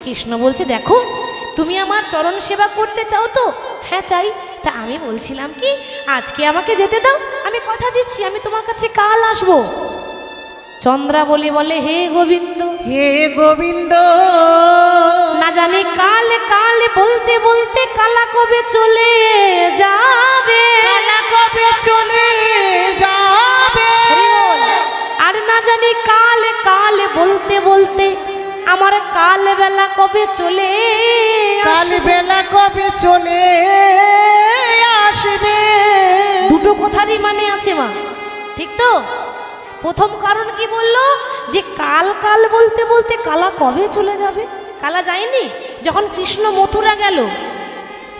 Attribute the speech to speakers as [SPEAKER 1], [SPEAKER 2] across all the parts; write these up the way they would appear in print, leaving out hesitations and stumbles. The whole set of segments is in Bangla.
[SPEAKER 1] কৃষ্ণ বলছে দেখো তুমি আমার চরণ সেবা করতে চাও তো? হ্যাঁ চাই। তা আমি বলছিলাম কি আজকে আমাকে যেতে দাও, আমি কথা দিচ্ছি আমি তোমার কাছে কাল আসবো। চন্দ্রাবলী বলে হে গোবিন্দ,
[SPEAKER 2] হে গোবিন্দ,
[SPEAKER 1] না জানি কাল কাল বলতে বলতে কালা কবে চলে যাবে,
[SPEAKER 2] কালা কবে চলে যাবে।
[SPEAKER 1] আর না জানি কাল কাল বলতে বলতে আমার কাল বেলা কবে চলে,
[SPEAKER 2] কাল বেলা কবে চলে আসবে।
[SPEAKER 1] দুটো কথারই মানে আছে মা, ঠিক তো? প্রথম কারণ কি বললো যে কাল কাল বলতে বলতে কালা কবে চলে যাবে। কালা যায়নি যখন কৃষ্ণ মথুরা গেল,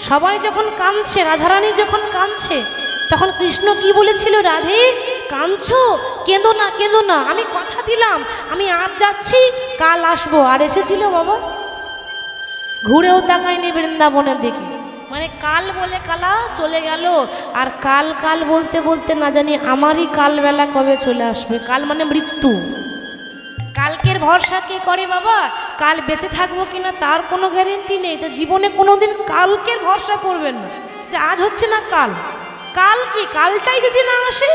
[SPEAKER 1] সবাই যখন কাঁদছে, রাধারানী যখন কাঁদছে, তখন কৃষ্ণ কি বলেছিল? রাধে কাঁদছো, কেঁদো না কেঁদো না, আমি কথা দিলাম আমি আজ যাচ্ছি কাল আসবো। আর এসেছিল বাবা, ঘুরেও তাকায়নি বৃন্দাবনের দিকে। মানে কাল বলে কালা চলে গেল, আর কাল কাল বলতে বলতে না জানি আমারই কালবেলা কবে চলে আসবে। কাল মানে মৃত্যু। কালকের ভরসা কে করে বাবা? কাল বেঁচে থাকবো কিনা তার কোনো গ্যারেন্টি নেই। তো জীবনে কোনোদিন কালকের ভরসা করবেন না যে আজ হচ্ছে না কাল। কাল কি, কালটাই যদি না আসে,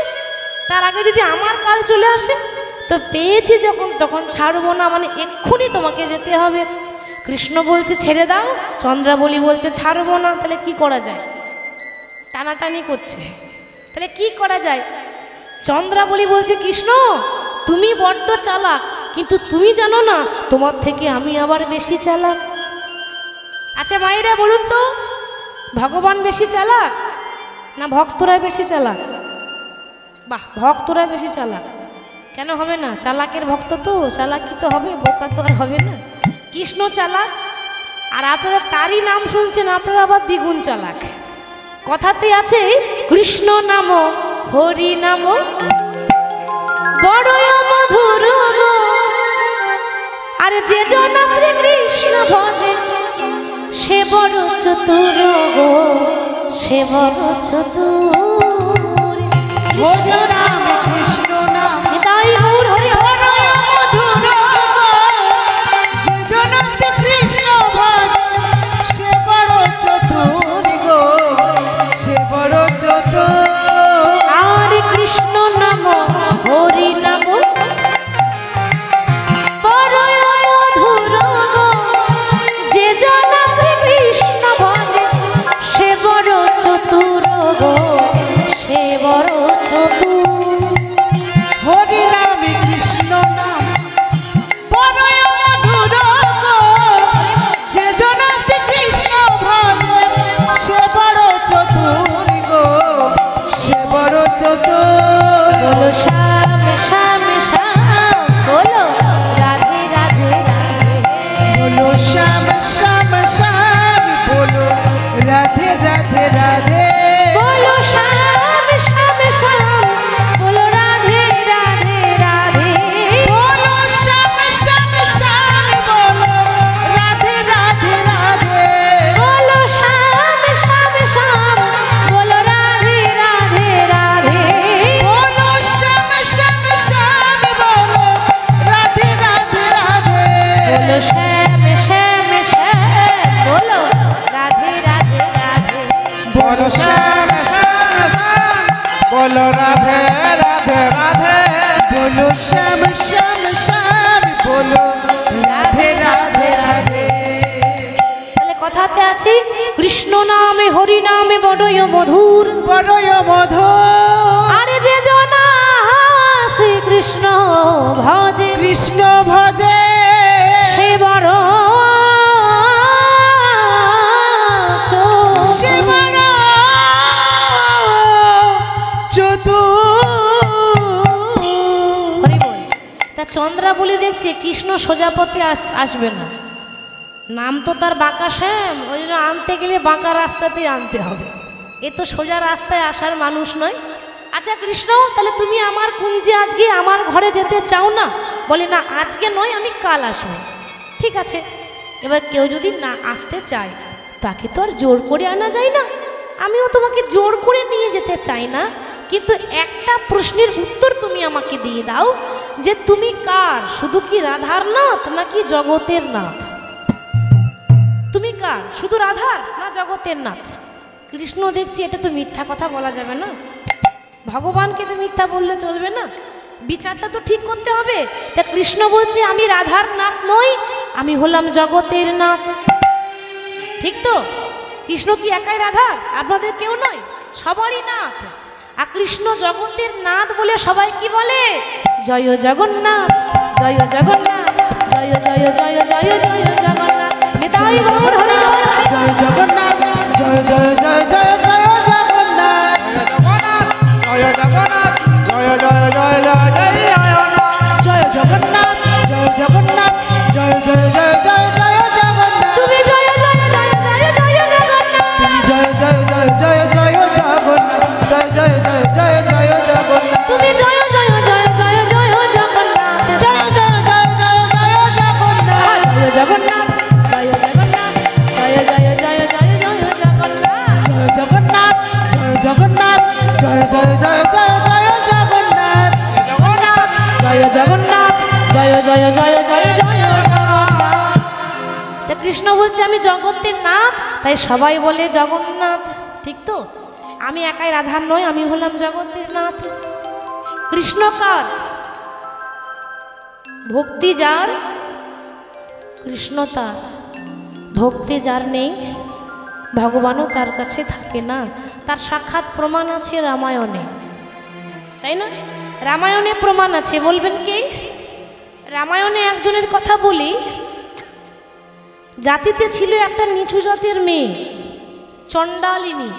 [SPEAKER 1] তার আগে যদি আমার কাল চলে আসে তো পেয়েছি যখন তখন ছাড়বো না, মানে এক্ষুনি তোমাকে যেতে হবে। কৃষ্ণ বলছে ছেড়ে দাও, চন্দ্রাবলী বলছে ছাড়বো না। তাহলে কি করা যায়? টানাটানি করছে। তাহলে কি করা যায়? চন্দ্রাবলী বলছে কৃষ্ণ তুমি বড্ড চালাক, কিন্তু তুমি জানো না তোমার থেকে আমি আবার বেশি চালাক। আচ্ছা মায়েরা বলুন তো, ভগবান বেশি চালাক না ভক্তরা বেশি চালাক? বাহ, ভক্তরা বেশি চালাক। কেন হবে না? চালাকের ভক্ত তো, চালাকি তো হবে, বোকা তো আর হবে না। কৃষ্ণ চালাক, আর আপনারা তারই নাম শুনছেন আপনারা আবার দ্বিগুণ চালাক। কথাতে আছে কৃষ্ণ নাম হরি নাম বড়ই মধুর গো, আর যে জন শ্রীকৃষ্ণ ভজে সে বড় চতুর গো, সে বড় চতুর।
[SPEAKER 2] কৃষ্ণ নাম কৃষ্ণ নাম
[SPEAKER 1] তাই গৌর হরি
[SPEAKER 2] বড়ই মধুর গো, যে জন শ্রীকৃষ্ণ ভজে সে বড় চতুর গো, সে বড় চতুর।
[SPEAKER 1] আর কৃষ্ণ নাম হরি নাম বড়ই মধুর গো, যে জন শ্রীকৃষ্ণ ভজে সে বড় চতুর গো, সে বড় চতুর।
[SPEAKER 2] হরি নাম কৃষ্ণ নাম বড়ই মধুর গো, যে জন শ্রীকৃষ্ণ ভজে সে বড় চতুর গো, সে বড় চতুর।
[SPEAKER 1] বলো শ্যাম শ্যাম শ্যাম, বলো রাধে রাধে রাধে,
[SPEAKER 2] বলো শ্যাম শ্যাম শ্যাম, বলো রাধে রাধে রাধে।
[SPEAKER 1] বলো শ্যাম শ্যাম শ্যাম, বলো রাধে রাধে রাধে,
[SPEAKER 2] বলো শ্যাম শ্যাম শ্যাম, বলো রাধে রাধে রাধে।
[SPEAKER 1] বলো শ্যাম শ্যাম শ্যাম, বলো রাধে রাধে রাধে,
[SPEAKER 2] বলো শ্যাম শ্যাম শ্যাম, বলো রাধে রাধে রাধে।
[SPEAKER 1] বলো শ্যাম শ্যাম শ্যাম, বলো রাধে রাধে রাধে,
[SPEAKER 3] বলো শ্যাম শ্যাম শ্যাম, বলো রাধে রাধে রাধে।
[SPEAKER 2] বলো শ্যাম শ্যাম শ্যাম, বলো রাধে রাধে রাধে।
[SPEAKER 1] তাহলে কথাতে আছি কৃষ্ণ নামে হরি নামে বড়ই মধুর,
[SPEAKER 2] বড়ই মধুর।
[SPEAKER 1] আরে যে জনা শ্রীকৃষ্ণ ভজে
[SPEAKER 2] কৃষ্ণ ভজে
[SPEAKER 1] সে বড়
[SPEAKER 2] সে বড় চতুর।
[SPEAKER 1] হরি বল। তা চন্দ্রাবলী দেখছে কৃষ্ণ সোজা পথে আসবে না, নাম তো তার বাঁকা শ্যাম, ওই জন্য আনতে গেলে বাঁকা রাস্তাতেই আনতে হবে। এ তো সোজা রাস্তায় আসার মানুষ নয়। আচ্ছা কৃষ্ণ তাহলে তুমি আমার কুঞ্জে আজকে আমার ঘরে যেতে চাও না? বলে না আজকে নয়, আমি কাল আসবো। ঠিক আছে, এবার কেউ যদি না আসতে চায় তাকে তো আর জোর করে আনা যায় না, আমিও তোমাকে জোর করে নিয়ে যেতে চাই না। কিন্তু একটা প্রশ্নের উত্তর তুমি আমাকে দিয়ে দাও যে তুমি কার, শুধু কি রাধার নাথ নাকি জগতের নাথ? তুমি কার? শুধু রাধার না জগতের নাথ? কৃষ্ণ দেখছি এটা তো মিথ্যা কথা বলা যাবে না, ভগবানকে তো মিথ্যা বললে চলবে না, বিচারটা তো ঠিক করতে হবে। তা কৃষ্ণ বলছে আমি রাধার নাথ নই, আমি হলাম জগতের নাথ। ঠিক তো? কৃষ্ণ কি একাই রাধার? আপনাদের কেউ নয়, সবারই নাথ। আর কৃষ্ণ জগতের নাথ বলে সবাই কি বলে? জয় জগন্নাথ, জয় জগন্নাথ, জয় জয় জয় জয় জয় জগন্নাথ, নিতাই গৌর হরি হরি।
[SPEAKER 2] জয় জগন্নাথ, জয় জয় জয় জয় জয় জগন্নাথ,
[SPEAKER 3] জয় জগন্নাথ, জয় জয় জয় জয় জয় জগন্নাথ,
[SPEAKER 2] জয় জগন্নাথ, জয় জগন্নাথ, জয় জয় জয় জয় জয় জগন্নাথ,
[SPEAKER 1] তুমি জয় জয় জয় জয় জয় জগন্নাথ,
[SPEAKER 2] তুমি জয় জয় জয় জয় জয় জগন্নাথ, জয় জয় জয় জয় জয় জগন্নাথ,
[SPEAKER 1] তুমি জয় জয় জয় জয় জয় জগন্নাথ,
[SPEAKER 2] জয় জয় জয় জয় জয় জগন্নাথ,
[SPEAKER 1] জয় জগন্নাথ, জয় জগন্নাথ, জয় জয় জয় জয় জয় জগন্নাথ,
[SPEAKER 2] জয় জগন্নাথ, জয় জগন্নাথ, জয় জয় জয় জয় জয় জগন্নাথ,
[SPEAKER 1] জয় জগন্নাথ, জয় জয় জয় জয় জয় জগন্নাথ। তা কৃষ্ণ বলছে আমি জগতের নাথ, তাই সবাই বলে জগন্নাথ। ঠিক তো? আমি একাই রাধার নয়, আমি হলাম জগতের নাথ। কৃষ্ণ কার? ভক্তি যার কৃষ্ণ তার, ভক্তি যার নেই ভগবানও তার কাছে থাকে না। তার সাক্ষাৎ প্রমাণ আছে রামায়ণে, তাই না? রামায়ণে প্রমাণ আছে। বলবেন কি? রামায়ণে একজনের কথা বলি। জাতিতে ছিল একটা নিচু জাতের মেয়ে, চণ্ডালিনী,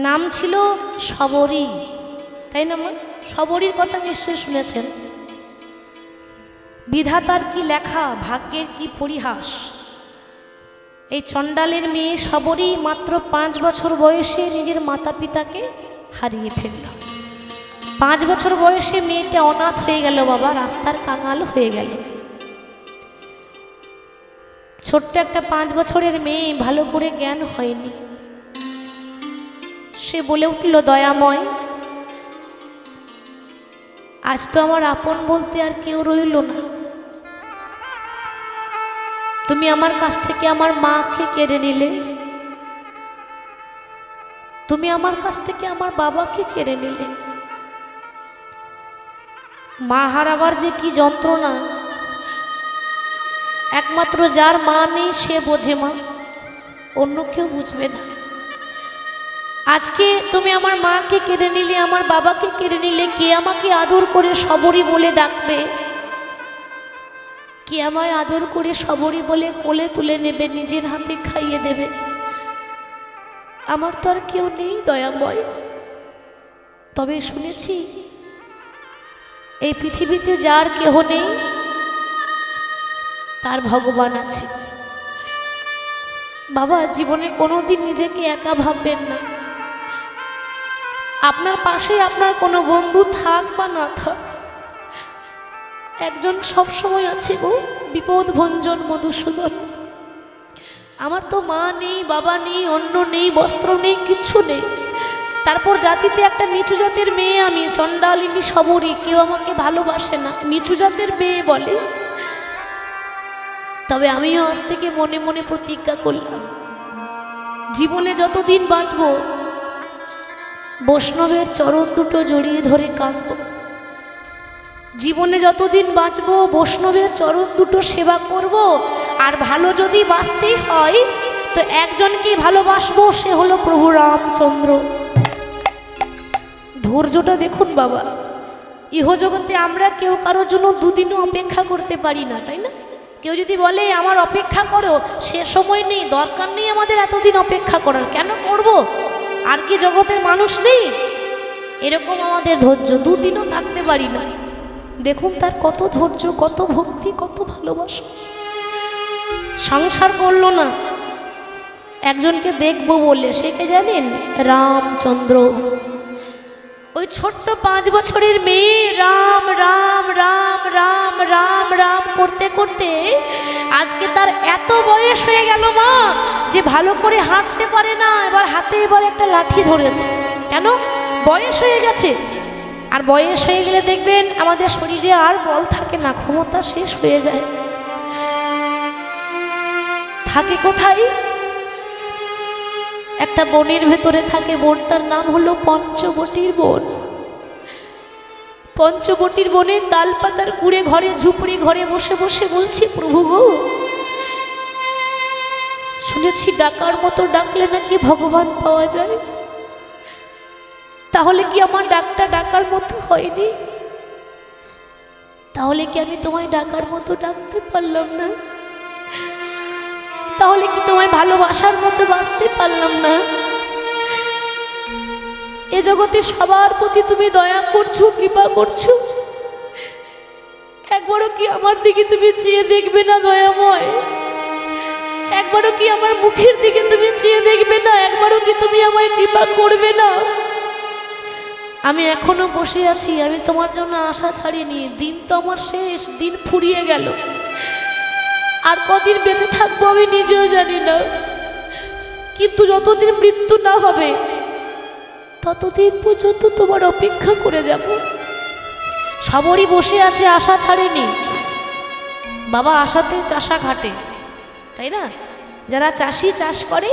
[SPEAKER 1] নাম ছিল শবরী, তাই না মা? শবরীর কথা নিশ্চয়ই শুনেছেন। বিধাতার কি লেখা, ভাগ্যের কি পরিহাস। এই চণ্ডালের মেয়ে শবরী মাত্র 5 বছর বয়সে নিজের মাতা পিতাকে হারিয়ে ফেলল। 5 বছর বয়সে মেয়েটা অনাথ হয়ে গেল বাবা, রাস্তার কাঙাল হয়ে গেল। ছোট্ট একটা 5 বছরের মেয়ে, ভালো করে জ্ঞান হয়নি। সে বলে উঠল, দয়াময়, আজ তো আমার আপন বলতে আর কেউ রইল না। তুমি আমার কাছ থেকে আমার মাকে কেড়ে নিলে, তুমি আমার কাছ থেকে আমার বাবাকে কেড়ে নিলে। মা হারাবার যে কি যন্ত্রণা, একমাত্র যার মা নেই সে বোঝে মা, অন্য কেউ বুঝবে না। আজকে তুমি আমার মাকে কেড়ে নিলে, আমার বাবাকে কেড়ে নিলে, কে আমাকে আদর করে শবরী বলে ডাকবে? কে আমায় আদর করে শবরী বলে কোলে তুলে নেবে, নিজের হাতে খাইয়ে দেবে? আমার তো আর কেউ নেই দয়াময়। তবে শুনেছি এই পৃথিবীতে যার কেহ নেই তার ভগবান আছে। বাবা, জীবনে কোনোদিন নিজেকে একা ভাববেন না। আপনার পাশে আপনার কোনো বন্ধু থাক বা না থাক, একজন সব সময় আছে গো, বিপদ ভঞ্জন মধুসূদন। আমার তো মা নেই, বাবা নেই, অন্ন নেই, বস্ত্র নেই, কিচ্ছু নেই। তারপর জাতিতে একটা নিচু জাতের মেয়ে আমি, চণ্ডালিনী শবরী, কেউ আমাকে ভালোবাসে না, নিচু জাতের মেয়ে বলে। তবে আমিও আজ থেকে মনে মনে প্রতিজ্ঞা করলাম, জীবনে যতদিন বাঁচব বৈষ্ণবের চরণ দুটো জড়িয়ে ধরে কাঁদব। জীবনে যতদিন বাঁচব বৈষ্ণবের চরণ দুটো সেবা করব। আর ভালো যদি বাঁচতেই হয় তো একজনকে ভালোবাসবো, সে হলো প্রভু রামচন্দ্র। ধৈর্যটা দেখুন বাবা, ইহজগতে আমরা কেউ কারোর জন্য দুদিনও অপেক্ষা করতে পারি না, তাই না? কেউ যদি বলে আমার অপেক্ষা করো, সে সময় নেই, দরকার নেই আমাদের এতদিন অপেক্ষা করার, কেন করব? আর কি জগতের মানুষ নেই? এরকম আমাদের ধৈর্য, দুদিনও থাকতে পারি না। দেখুন তার কত ধৈর্য, কত ভক্তি, কত ভালোবাসা। সংসার করলো না, একজনকে দেখবো বলে, সে কে জানেন? রামচন্দ্র। ওই ছোট্ট 5 বছরের মেয়ে রাম রাম রাম রাম রাম রাম করতে করতে আজকে তার এত বয়স হয়ে গেল মা, যে ভালো করে হাঁটতে পারে না। এবার হাতে এবার একটা লাঠি ধরেছে, কেন? বয়স হয়ে গেছে। আর বয়স হয়ে গেলে দেখবেন আমাদের শরীরে আর বল থাকে না, ক্ষমতা শেষ হয়ে যায়। থাকে কোথায়? একটা বনের ভেতরে থাকে, বনটার নাম হলো পঞ্চবটির বন। পঞ্চবটির বনে তাল পাতার কুড়ে ঘরে ঝুপড়ি ঘরে বসে বসে বলছি, প্রভু গো, শুনেছি ডাকার মতো ডাকলে নাকি ভগবান পাওয়া যায়। তাহলে কি আমার ডাকটা ডাকার মতো হয়নি? তাহলে কি আমি তোমায় ডাকার মতো ডাকতে পারলাম না? তাহলে কি তোমায় ভালোবাসার মতো বাঁচতে পারলাম না? এ জগতে সবার প্রতি তুমি দয়া করছো, কৃপা করছো, একবারও কি আমার দিকে তুমি চেয়ে দেখবে না দয়াময়? একবারও কি আমার মুখের দিকে তুমি চেয়ে দেখবে না? একবারও কি তুমি আমায় কৃপা করবে না? আমি এখনো বসে আছি, আমি তোমার জন্য আশা ছাড়িনি। দিন তো আমার শেষ, দিন ফুরিয়ে গেল। আর কদিন বেঁচে থাকবো আমি নিজেও জানি না, কিন্তু যতদিন মৃত্যু না হবে ততদিন পর্যন্ত তোমার অপেক্ষা করে যাব। সবরই বসে আছে, আশা ছাড়েনি। বাবা আশাতে চাষা ঘাটে, তাই না? যারা চাষি চাষ করে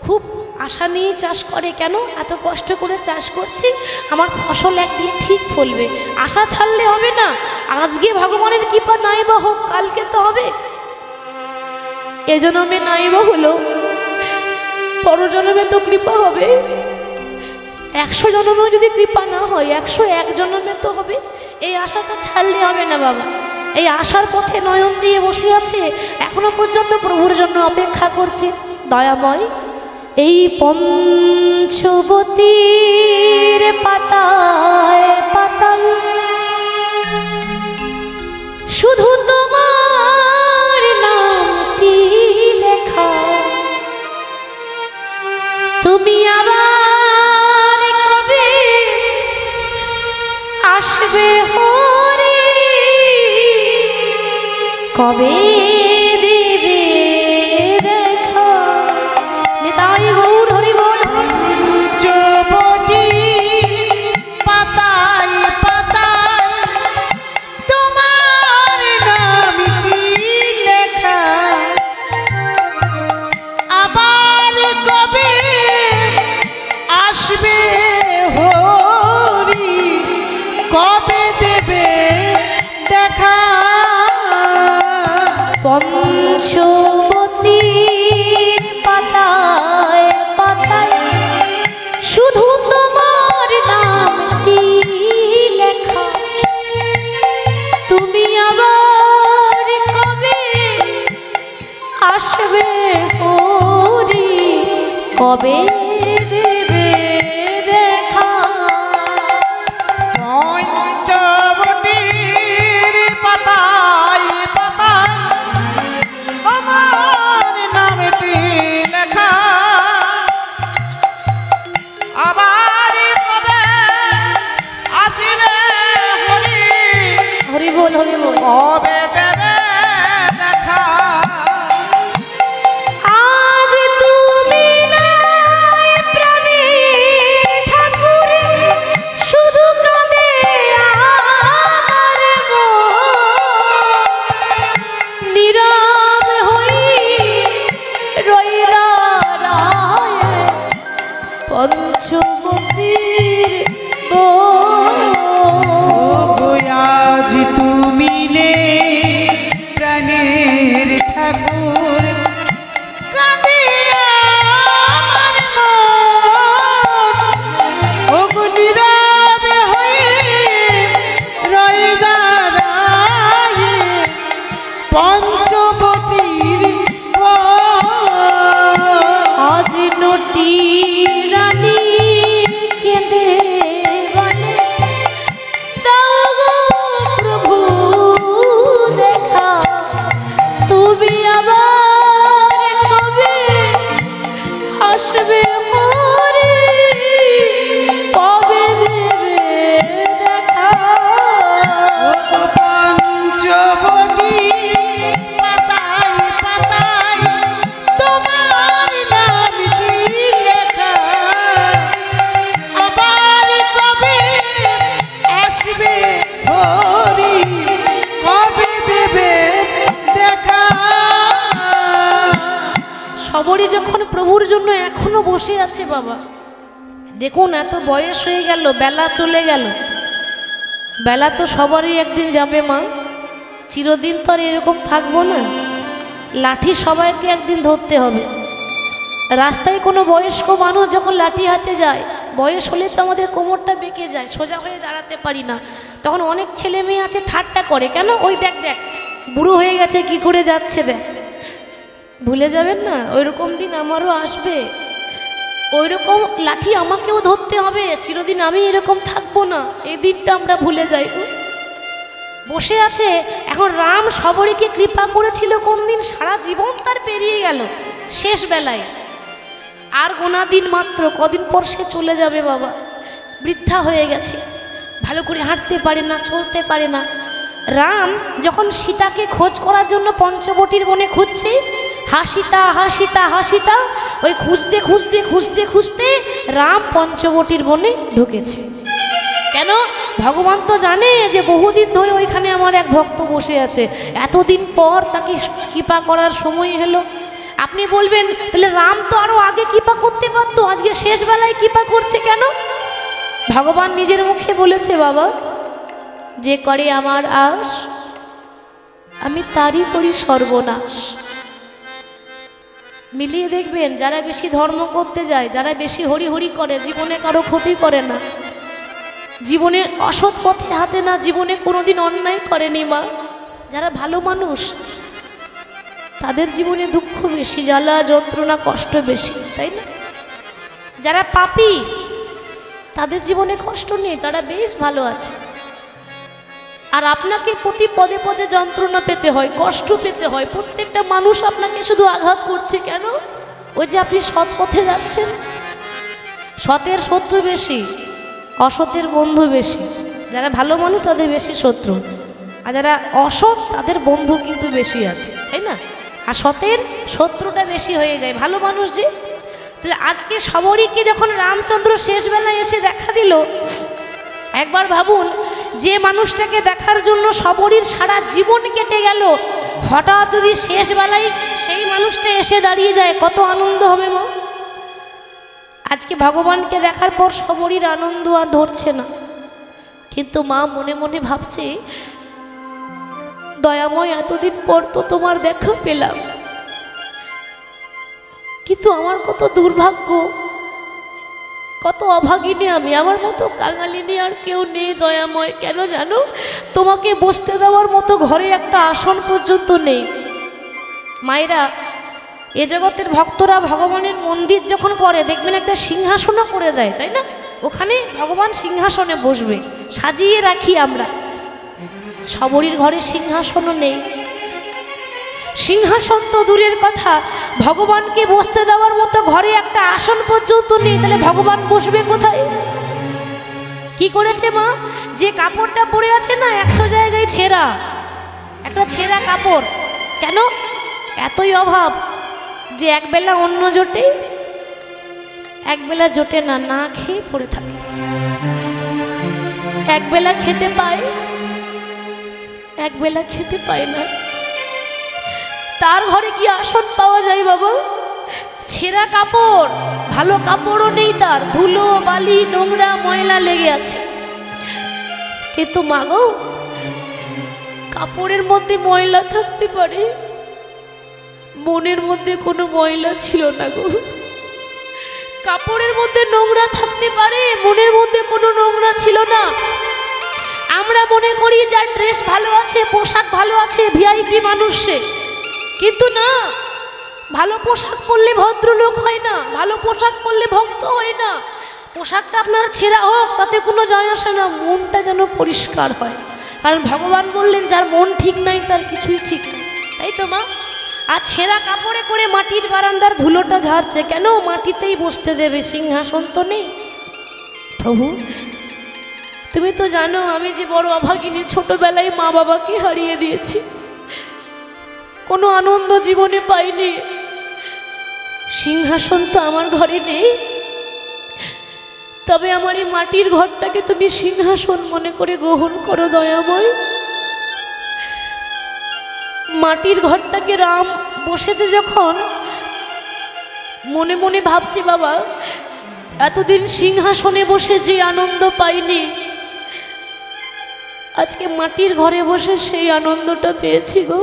[SPEAKER 1] খুব আশা নিয়ে চাষ করে। কেন? এত কষ্ট করে চাষ করছি, আমার ফসল একদিন ঠিক ফলবে। আশা ছাড়লে হবে না। আজকে ভগবানের কৃপা নাই বা হোক, কালকে তো হবে। এ জন্মে নাই বা হলো, পরজন্মে তো কৃপা হবে। 100 জন্মেও যদি কৃপা না হয়, 101 জন্মে তো হবে। এই আশাটা ছাড়লে হবে না বাবা। এই আশার পথে নয়ন দিয়ে বসে আছে, এখনো পর্যন্ত প্রভুর জন্য অপেক্ষা করছে। দয়াময়, এই পঞ্চবতীর পাতায় পাতায় শুধু তোমার নামটি লেখা। তুমি আবার কবে আসবে হরি, কবে দেবে দেখা? নিতাই গৌর হরি বল।
[SPEAKER 2] পঞ্চবটির পাতায় পাতায় তোমার নামটি লেখা। আবার কবে আসবে হরি, কবে দেবে দেখা?
[SPEAKER 1] পঞ্চবতীর পাতায় পাতায় শুধু তোমার নামটি লেখা। তুমি আবার কবে আসবে হরি, কবে দেবে দেখা?
[SPEAKER 3] পঞ্চবটির পাতায় পাতায় আমার নামটি লেখা। আবার কবে আসিবে হরি,
[SPEAKER 1] হরি বল হরি বল।
[SPEAKER 3] কবে দেবে দেখা?
[SPEAKER 1] আজ তুমি নাই প্রাণে সবরই যখন প্রভুর জন্য এখনো বসে আছে বাবা, দেখুন এত বয়স হয়ে গেল, বেলা চলে গেল, বেলা তো সবারই একদিন যাবে মা, চিরদিন তো আর এরকম থাকবো না। লাঠি সবাইকে একদিন ধরতে হবে। রাস্তায় কোনো বয়স্ক মানুষ যখন লাঠি হাতে যায়, বয়স হলে তো আমাদের কোমরটা বেঁকে যায়, সোজা হয়ে দাঁড়াতে পারি না, তখন অনেক ছেলে মেয়ে আছে ঠাট্টা করে, কেন ওই দেখ দেখ বুড়ো হয়ে গেছে কি করে যাচ্ছে দেখ। ভুলে যাবেন না, ওই রকম দিন আমারও আসবে, ওই রকম লাঠি আমাকেও ধরতে হবে, চিরদিন আমি এরকম থাকবো না, এই দিনটা আমরা ভুলে যাই। বসে আছে এখন রাম সবরীকে কৃপা করেছিল কোন দিন, সারা জীবন তার পেরিয়ে গেল, শেষ বেলায় আর গোনা দিন মাত্র, কদিন পর সে চলে যাবে বাবা, বৃদ্ধা হয়ে গেছে, ভালো করে হাঁটতে পারে না, চলতে পারে না। রাম যখন সীতাকে খোঁজ করার জন্য পঞ্চবটির বনে খুঁজছে, হাসিতা হাসিতা হাসিতা, ওই খুঁজতে খুঁজতে খুঁজতে খুঁজতে রাম পঞ্চবটির বনে ঢুকেছে। কেন? ভগবান তো জানে যে বহুদিন ধরে ওইখানে আমার এক ভক্ত বসে আছে, এতদিন পর তাকে কৃপা করার সময় হলো। আপনি বলবেন তাহলে রাম তো আরো আগে কৃপা করতে পারতো, আজকে শেষ বেলায় কৃপা করছে কেন? ভগবান নিজের মুখে বলেছে, বাবা যে করে আমার আশ আমি তারই করি সর্বনাশ। মিলিয়ে দেখবেন, যারা বেশি ধর্ম করতে যায়, যারা বেশি হরি হরি করে, জীবনে কারো ক্ষতি করে না, জীবনে অসৎ পথে হাতে না, জীবনে কোনোদিন অন্যায় করেনি মা, যারা ভালো মানুষ তাদের জীবনে দুঃখ বেশি, জ্বালা যন্ত্রণা কষ্ট বেশি, তাই না? যারা পাপী তাদের জীবনে কষ্ট নেই, তারা বেশ ভালো আছে। আর আপনাকে প্রতি পদে পদে যন্ত্রণা পেতে হয়, কষ্ট পেতে হয়, প্রত্যেকটা মানুষ আপনাকে শুধু আঘাত করছে কেন? ওই যে আপনি সৎ পথে যাচ্ছেন। সতের শত্রু বেশি, অসতের বন্ধু বেশি। যারা ভালো মানুষ তাদের বেশি শত্রু, আর যারা অসৎ তাদের বন্ধু কিন্তু বেশি আছে, তাই না? আর সতের শত্রুটা বেশি হয়ে যায়, ভালো মানুষ যে। তাহলে আজকে সবরীকে যখন রামচন্দ্র শেষ বেলায় এসে দেখা দিল, একবার ভাবুন, যে মানুষটাকে দেখার জন্য সবরীর সারা জীবন কেটে গেল, হঠাৎ যদি শেষ বেলায় সেই মানুষটা এসে দাঁড়িয়ে যায়, কত আনন্দ হবে মা। আজকে ভগবানকে দেখার পর সবরীর আনন্দ আর ধরছে না, কিন্তু মা মনে মনে ভাবছে, দয়াময় এতদিন পর তো তোমার দেখা পেলাম, কিন্তু আমার কত দুর্ভাগ্য, কত অভাগিনী আমি, আমার মতো কাঙালিনী আর কেউ নেই দয়াময়। কেন জানো? তোমাকে বসতে দেওয়ার মতো ঘরে একটা আসন পর্যন্ত নেই। মায়েরা, এ জগতের ভক্তরা ভগবানের মন্দির যখন করে দেখবেন একটা সিংহাসনও করে দেয়, তাই না? ওখানে ভগবান সিংহাসনে বসবে, সাজিয়ে রাখি আমরা। সবরীর ঘরে সিংহাসনও নেই, সিংহাসন তো দূরের কথা, ভগবানকে বসতে দেওয়ার মতো ঘরে একটা আসন পর্যন্ত নেই, তাহলে ভগবান বসবে কোথায়? কি করেছে মা? যে কাপড়টা পরে আছে না 100 জায়গায় ছেঁড়া, একটা ছেঁড়া কাপড়, কেন? এতই অভাব যে একবেলা অন্ন জোটে, একবেলা জোটে না, না খেয়ে পড়ে থাকে, একবেলা খেতে পায়, একবেলা খেতে পায় না। তার ঘরে কি আসন পাওয়া যায় বাবা? ছেঁড়া কাপড়, ভালো কাপড়ও নেই তার, ধুলো বালি নোংরা ময়লা লেগে আছে। কিন্তু মা গো, কাপড়ের মধ্যে ময়লা থাকতে পারে, মনের মধ্যে কোনো ময়লা ছিল না গো। কাপড়ের মধ্যে নোংরা থাকতে পারে, মনের মধ্যে কোনো নোংরা ছিল না। আমরা মনে করি যার ড্রেস ভালো আছে, পোশাক ভালো আছে, ভিআইপি মানুষ সে, কিন্তু না, ভালো পোশাক পরলে ভদ্রলোক হয় না, ভালো পোশাক পরলে ভক্ত হয় না। পোশাকটা আপনার ছেঁড়া হোক তাতে কোনো যায় আসে না, মনটা যেন পরিষ্কার হয়। কারণ ভগবান বললেন যার মন ঠিক নাই তার কিছুই ঠিক নেই, তাই তো মা? আর ছেঁড়া কাপড়ে করে মাটির বারান্দার ধুলোটা ঝাড়ছে, কেন? মাটিতেই বসতে দেবে, সিংহাসন তো নেই। প্রভু তুমি তো জানো আমি যে বড় অভাগিনী, ছোটবেলায় মা বাবাকে হারিয়ে দিয়েছি, কোনো আনন্দ জীবনে পাইনি, সিংহাসন তো আমার ঘরে নেই, তবে আমার এই মাটির ঘরটাকে তুমি সিংহাসন মনে করে গ্রহণ করো দয়াময়। মাটির ঘরটাকে রাম বসেছে যখন, মনে মনে ভাবছি বাবা, এতদিন সিংহাসনে বসে যে আনন্দ পাইনি, আজকে মাটির ঘরে বসে সেই আনন্দটা পেয়েছি গো।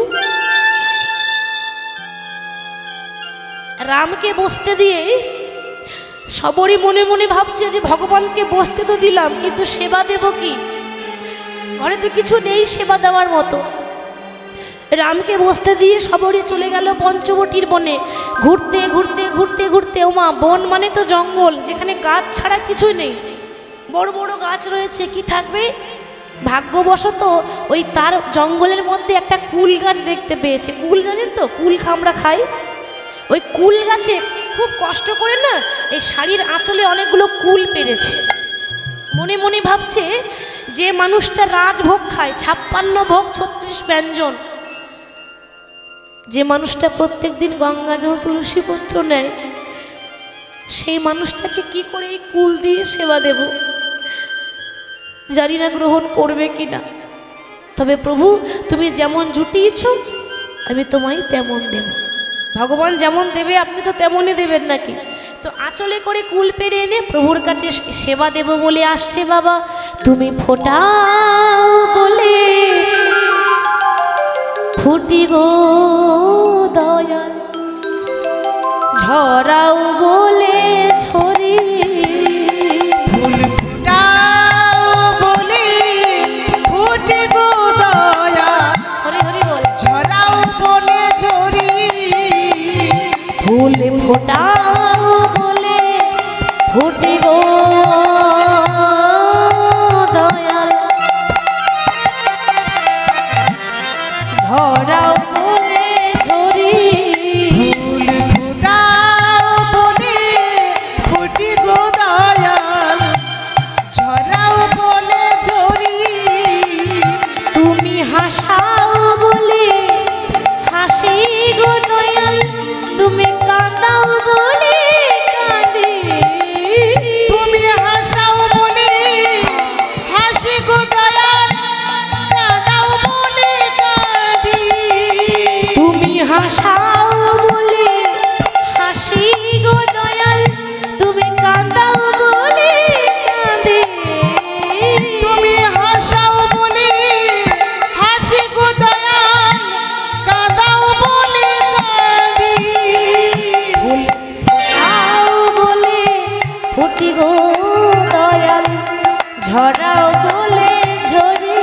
[SPEAKER 1] রামকে বসতে দিয়ে সবরই মনে মনে ভাবছে যে ভগবানকে বসতে তো দিলাম, কিন্তু সেবা দেব কি? ঘরে তো কিছু নেই সেবা দেওয়ার মতো। রামকে বসতে দিয়ে সবরই চলে গেল পঞ্চবটির বনে। ঘুরতে ঘুরতে ঘুরতে ঘুরতে, ওমা, বন মানে তো জঙ্গল, যেখানে গাছ ছাড়া কিছুই নেই। বড় বড় গাছ রয়েছে, কি থাকবে? ভাগ্যবশত ওই তার জঙ্গলের মধ্যে একটা কুল গাছ দেখতে পেয়েছে। কুল জানেন তো, কুল আমরা খাই। ওই কুল গাছে খুব কষ্ট করে না এই শাড়ির আঁচলে অনেকগুলো কুল পেরেছে। মনে মনে ভাবছে যে মানুষটা রাজভোগ খায়, 56 ভোগ 36 ব্যঞ্জন, যে মানুষটা প্রত্যেক দিন গঙ্গা জল তুলসী পত্র নেয়, সেই মানুষটাকে কি করে এই কুল দিয়ে সেবা দেব? জানি না গ্রহণ করবে কিনা। তবে প্রভু, তুমি যেমন জুটিয়েছ আমি তোমায় তেমন দেব। ভগবান যেমন দেবে আপনি তো তেমনই দেবেন নাকি? তো আঁচলে করে কুল পেরে এনে প্রভুর কাছে সেবা দেব বলে আসছে। বাবা, তুমি ফোটাও বলে ফুটি গো দয়াল, ঝরাও বলে ঝরি,
[SPEAKER 2] ফুল ফুটাও বলে ফুটে গো দয়া,
[SPEAKER 1] হরি হরি বল,
[SPEAKER 2] ঝরাও বলে ঝরি।
[SPEAKER 1] ফুল ফোটাও বলে ফুটি গো দয়াল, ঝরাও বলে ঝরি।
[SPEAKER 2] ফুল ফুটাও বলে ফুটে গো দয়াল, ঝরাও বলে ঝরি।
[SPEAKER 1] তুমি হাসাও বলে হাসি গো দয়াল, তুমি কাঁদাও বলে কাঁদি।
[SPEAKER 2] তুমি হাসাও বলে হাসি গো দয়াল, কাঁদাও বলে কাঁদি।
[SPEAKER 1] তুমি হাসাও বলে হাসি গো দয়াল, তুমি কাঁদাও বলে কাঁদি।
[SPEAKER 2] তুমি হাসাও বলে হাসি গো দয়াল, কাঁদাও বলে কাঁদি।
[SPEAKER 1] ফুল ফোটাও বলে ফুটি গো দয়াল, ঝরাও বলে ঝরি।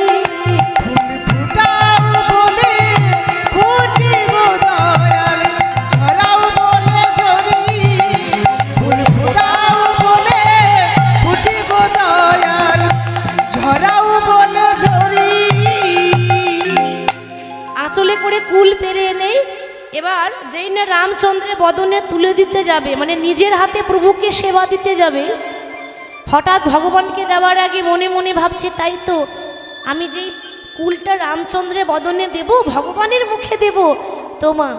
[SPEAKER 2] ফুল ফুটাও বলে ফুটে গো দয়াল, ঝরাও বলে ঝরি। ফুল ফুটাও বলে ফুটে গো দয়াল, ঝরাও বলে ঝরি।
[SPEAKER 1] আঁচলে করে কুল পেরে এনে এবার যেই না রামচন্দ্রের বদনে তুলে দিতে যাবে, মানে নিজের হাতে প্রভুকে সেবা দিতে যাবে, হঠাৎ ভগবানকে দেওয়ার আগে মনে মনে ভাবছে, তাই তো আমি যেই কুলটা রামচন্দ্রের বদনে দেব, ভগবানের মুখে দেব, তো মা,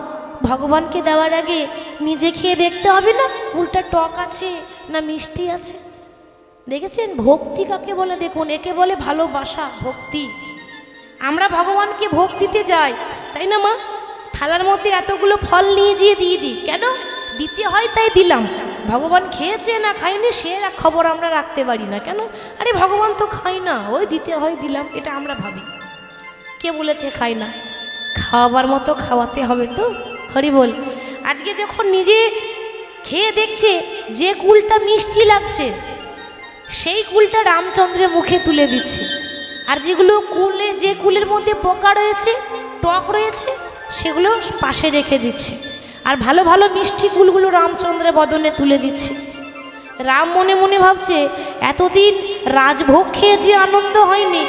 [SPEAKER 1] ভগবানকে দেওয়ার আগে নিজে খেয়ে দেখতে হবে না কুলটা টক আছে না মিষ্টি আছে? দেখেছেন ভক্তি কাকে বলে? দেখুন, একে বলে ভালোবাসা, ভক্তি। আমরা ভগবানকে ভোগ দিতে যাই, তাই না মা? থালার মধ্যে এতগুলো ফল নিয়ে গিয়ে দিয়ে দিই, কেন দিতে হয় তাই দিলাম। ভগবান খেয়েছে না খায়নি সে খবর আমরা রাখতে পারি না, কেন? আরে ভগবান তো খায় না, ওই দিতে হয় দিলাম, এটা আমরা ভাবি। কে বলেছে খায় না? খাওয়াবার মতো খাওয়াতে হবে তো। হরি বল। আজকে যখন নিজে খেয়ে দেখছে যে কুলটা মিষ্টি লাগছে, সেই কুলটা রামচন্দ্রের মুখে তুলে দিচ্ছে, আর যেগুলো কুলে, যে কুলের মধ্যে পোকা রয়েছে, টক রয়েছে, সেগুলো পাশে রেখে দিচ্ছে, আর ভালো ভালো মিষ্টি কুলগুলো রামচন্দ্রের বদনে তুলে দিচ্ছে। রাম মনে মনে ভাবছে, এতদিন রাজভোগ খেয়ে যে আনন্দ হয়নি,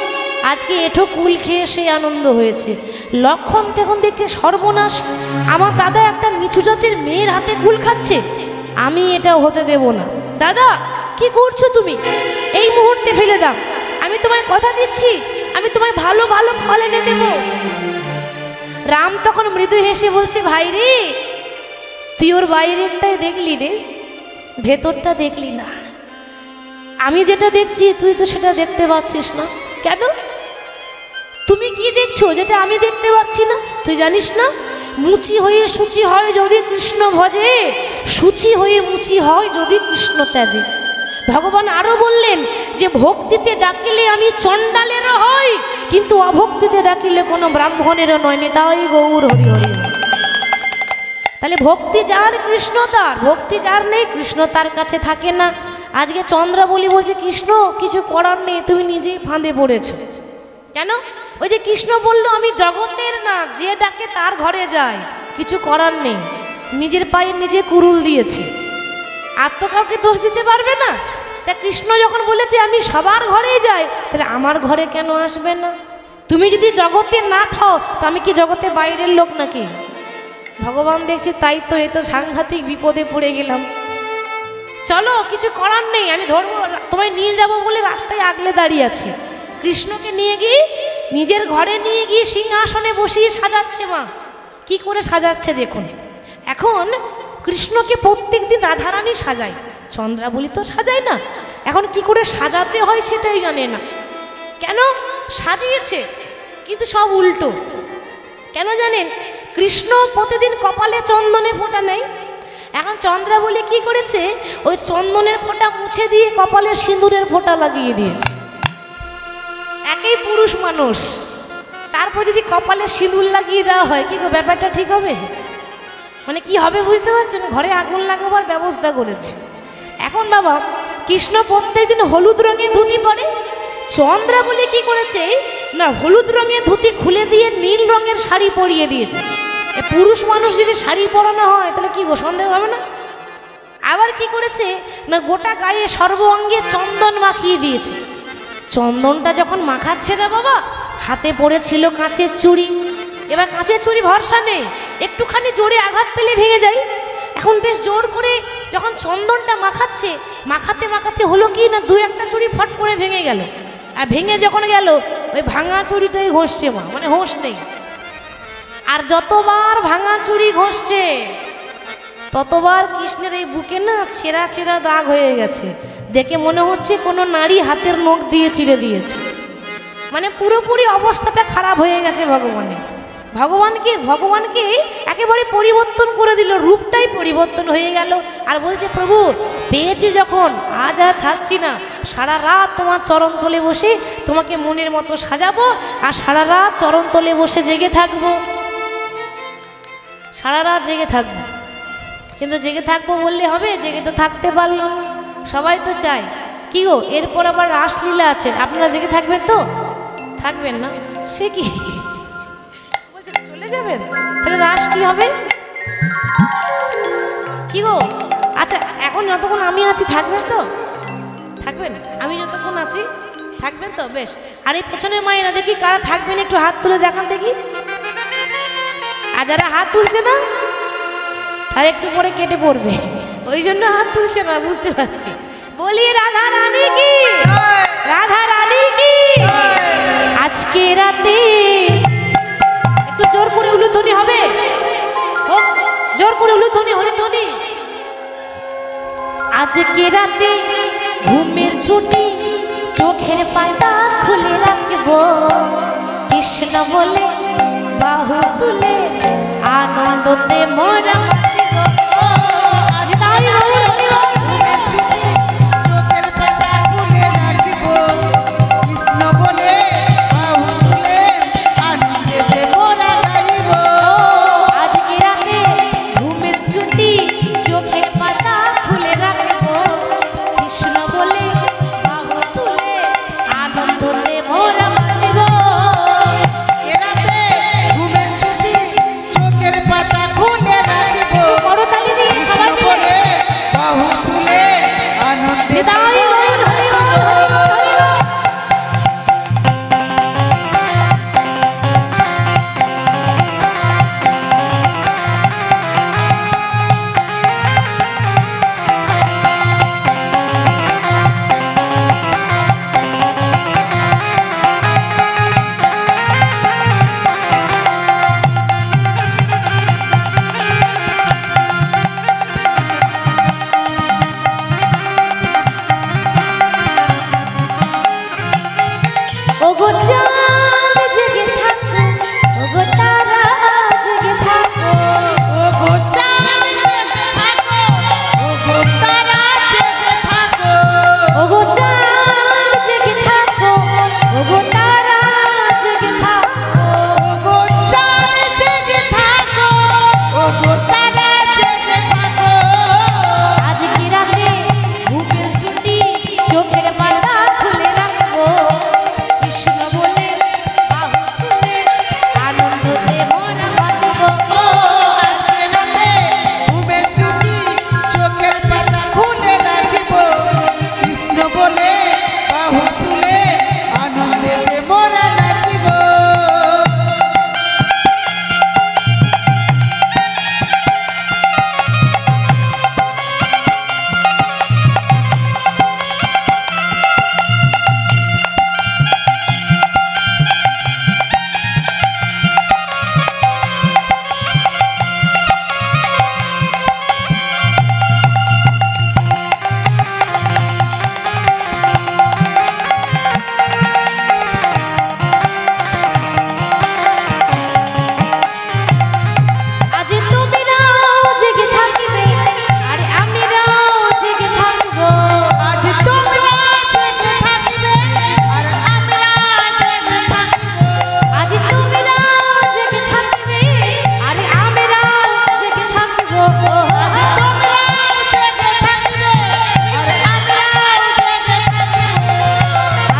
[SPEAKER 1] আজকে এঠো কুল খেয়ে সেই আনন্দ হয়েছে। লক্ষণ তখন দেখছে, সর্বনাশ, আমার দাদা একটা নিচু জাতের মেয়ের হাতে কুল খাচ্ছে, আমি এটা হতে দেব না। দাদা, কি করছো তুমি? এই মুহূর্তে ফেলে দাও, আমি তোমায় কথা দিচ্ছি, আমি তোমায় ভালো ভালো ফল এনে দেব। রাম তখন মৃদু হেসে বলছে, ভাই রে, তুই ওর বাইরেরটাই দেখলি রে, ভেতরটা দেখলি না। আমি যেটা দেখছি তুই তো সেটা দেখতে পাচ্ছিস না। কেন? তুমি কি দেখছো যেটা আমি দেখতে পাচ্ছি না? তুই জানিস না মুচি হয়ে সূচি হয় যদি কৃষ্ণ ভজে, সূচি হয়ে মুচি হয় যদি কৃষ্ণ ত্যাজে। ভগবান আরো বললেন যে ভক্তিতে ডাকিলে আমি চণ্ডালেরও হই, কিন্তু অভক্তিতে ডাকিলে কোনো ব্রাহ্মণেরও নয়। নিতাই গৌর হরি হরি। তাহলে ভক্তি যার কৃষ্ণ তার, ভক্তি যার নেই কৃষ্ণ তার কাছে থাকে না। আজকে চন্দ্রাবলী বলছে কৃষ্ণ কিছু করার নেই, তুমি নিজেই ফাঁদে পড়েছ। কেন? ওই যে কৃষ্ণ বললো আমি জগতের না, যে ডাকে তার ঘরে যায়, কিছু করার নেই, নিজের পায়ে নিজে কুরুল দিয়েছে, আর তো কাউকে দোষ দিতে পারবে না। তা কৃষ্ণ যখন বলেছে আমি সবার ঘরেই যাই, তাহলে আমার ঘরে কেন আসবে না? তুমি যদি জগতে না থাও তো আমি কি জগতে বাইরের লোক নাকি? ভগবান দেখছি তাই তো, এ তো সাংঘাতিক বিপদে পড়ে গেলাম। চলো কিছু করার নেই, আমি ধরবো তোমায় নিয়ে যাব বলে রাস্তায় আগলে দাঁড়িয়ে আছি। কৃষ্ণকে নিয়ে গিয়ে নিজের ঘরে নিয়ে গিয়ে সিংহাসনে বসিয়ে সাজাচ্ছে মা। কি করে সাজাচ্ছে দেখুন। এখন কৃষ্ণকে প্রত্যেক দিন রাধারানী সাজায়, চন্দ্রাবলী তো সাজায় না। এখন কি করে সাজাতে হয় সেটাই জানে না। কেন সাজিয়েছে কিন্তু সব উল্টো। কেন জানেন? কৃষ্ণ প্রতিদিন কপালে চন্দনের ফোঁটা নেই। এখন চন্দ্রাবলী কি করেছে, ওই চন্দনের ফোঁটা মুছে দিয়ে কপালে সিঁদুরের ফোঁটা লাগিয়ে দিয়েছে। একই পুরুষ মানুষ, তারপর যদি কপালে সিঁদুর লাগিয়ে দেওয়া হয়, কি গো ব্যাপারটা ঠিক হবে? মানে কি হবে বুঝতে পারছেন? ঘরে আগুন লাগাবার ব্যবস্থা করেছে। এখন বাবা কৃষ্ণ প্রত্যেকদিন হলুদ রঙের ধুতি পরে, চন্দ্রাবলী কি করেছে না হলুদ রঙের ধুতি খুলে দিয়ে নীল রঙের শাড়ি পরিয়ে দিয়েছে। পুরুষ মানুষ যদি শাড়ি পরানো হয় তাহলে কি গো সন্দেহ হবে না? আবার কি করেছে না গোটা গায়ে সর্ব অঙ্গে চন্দন মাখিয়ে দিয়েছে। চন্দনটা যখন মাখাচ্ছে না বাবা, হাতে পড়েছিল কাঁচের চুড়ি। এবার কাঁচের চুড়ি ভরসা নেই, একটুখানি জোরে আঘাত পেলে ভেঙে যায়। এখন বেশ জোর করে যখন চন্দনটা মাখাচ্ছে, মাখাতে মাখাতে হলো কি না দু একটা চুড়ি ফট করে ভেঙে গেল। আর ভেঙে যখন গেল ওই ভাঙা চুড়িটাই ঘষছে মা, মানে হোঁশ নেই। আর যতবার ভাঙা চুড়ি ঘষছে ততবার কৃষ্ণের এই বুকে না ছেঁড়া ছেঁড়া দাগ হয়ে গেছে। দেখে মনে হচ্ছে কোনো নারী হাতের নখ দিয়ে চিড়ে দিয়েছে। মানে পুরোপুরি অবস্থাটা খারাপ হয়ে গেছে ভগবানের। ভগবানকে একেবারে পরিবর্তন করে দিল, রূপটাই পরিবর্তন হয়ে গেল। আর বলছে প্রভু পেয়েছি যখন আজ আর ছাড়ছি না, সারা রাত তোমার চরণ তলে বসে তোমাকে মনের মতো সাজাবো, আর সারা রাত চরণ তলে বসে জেগে থাকবো, সারা রাত জেগে থাকবো। কিন্তু জেগে থাকবো বললে হবে? জেগে তো থাকতে পারলাম না। সবাই তো চায় কি গো, এরপর আবার রাসলীলা আছে, আপনারা জেগে থাকবেন তো? থাকবেন না? সে কি বলছেন চলে যাবেন? তাহলে রাস কি হবে কি গো? আচ্ছা এখন যতক্ষণ আমি আছি থাকবেন তো? থাকবেন? আমি যতক্ষণ আছি থাকবেন তো? বেশ। আর এই পেছনের মায়েরা দেখি কারা থাকবেন, একটু হাত তুলে দেখান দেখি। আর যারা হাত তুলছে না তার একটু পরে কেটে পড়বে, ওই জন্য হাত তুলছে না, বুঝতে পারছি। বলি রাধা রানী কি, রাধা রানী কি। আজকে রাতে একটু জোর করে উলুধ্বনি হবে, হোক জোর করে উলুধ্বনি, হরিধ্বনি। আজকে রাতে ঘুমের ছুটি, চোখের পাতা খুলে রাখবো, কৃষ্ণ বলে বাহু তুলে আনন্দতে মোরা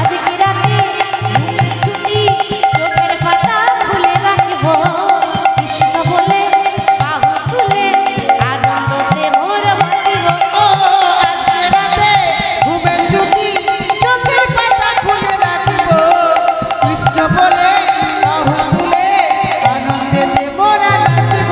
[SPEAKER 1] আজকে রাতে ঘুমের ছুটি চোখের পাতা খুলে রাখবো কৃষ্ণ বলে বাহু তুলে আনন্দতে মোর বাঁধিব।
[SPEAKER 2] আজকে রাতে ঘুমের ছুটি চোখের পাতা খুলে রাখিব কৃষ্ণ বলে বাহু তুলে আনন্দেতে মোরা নাচিব।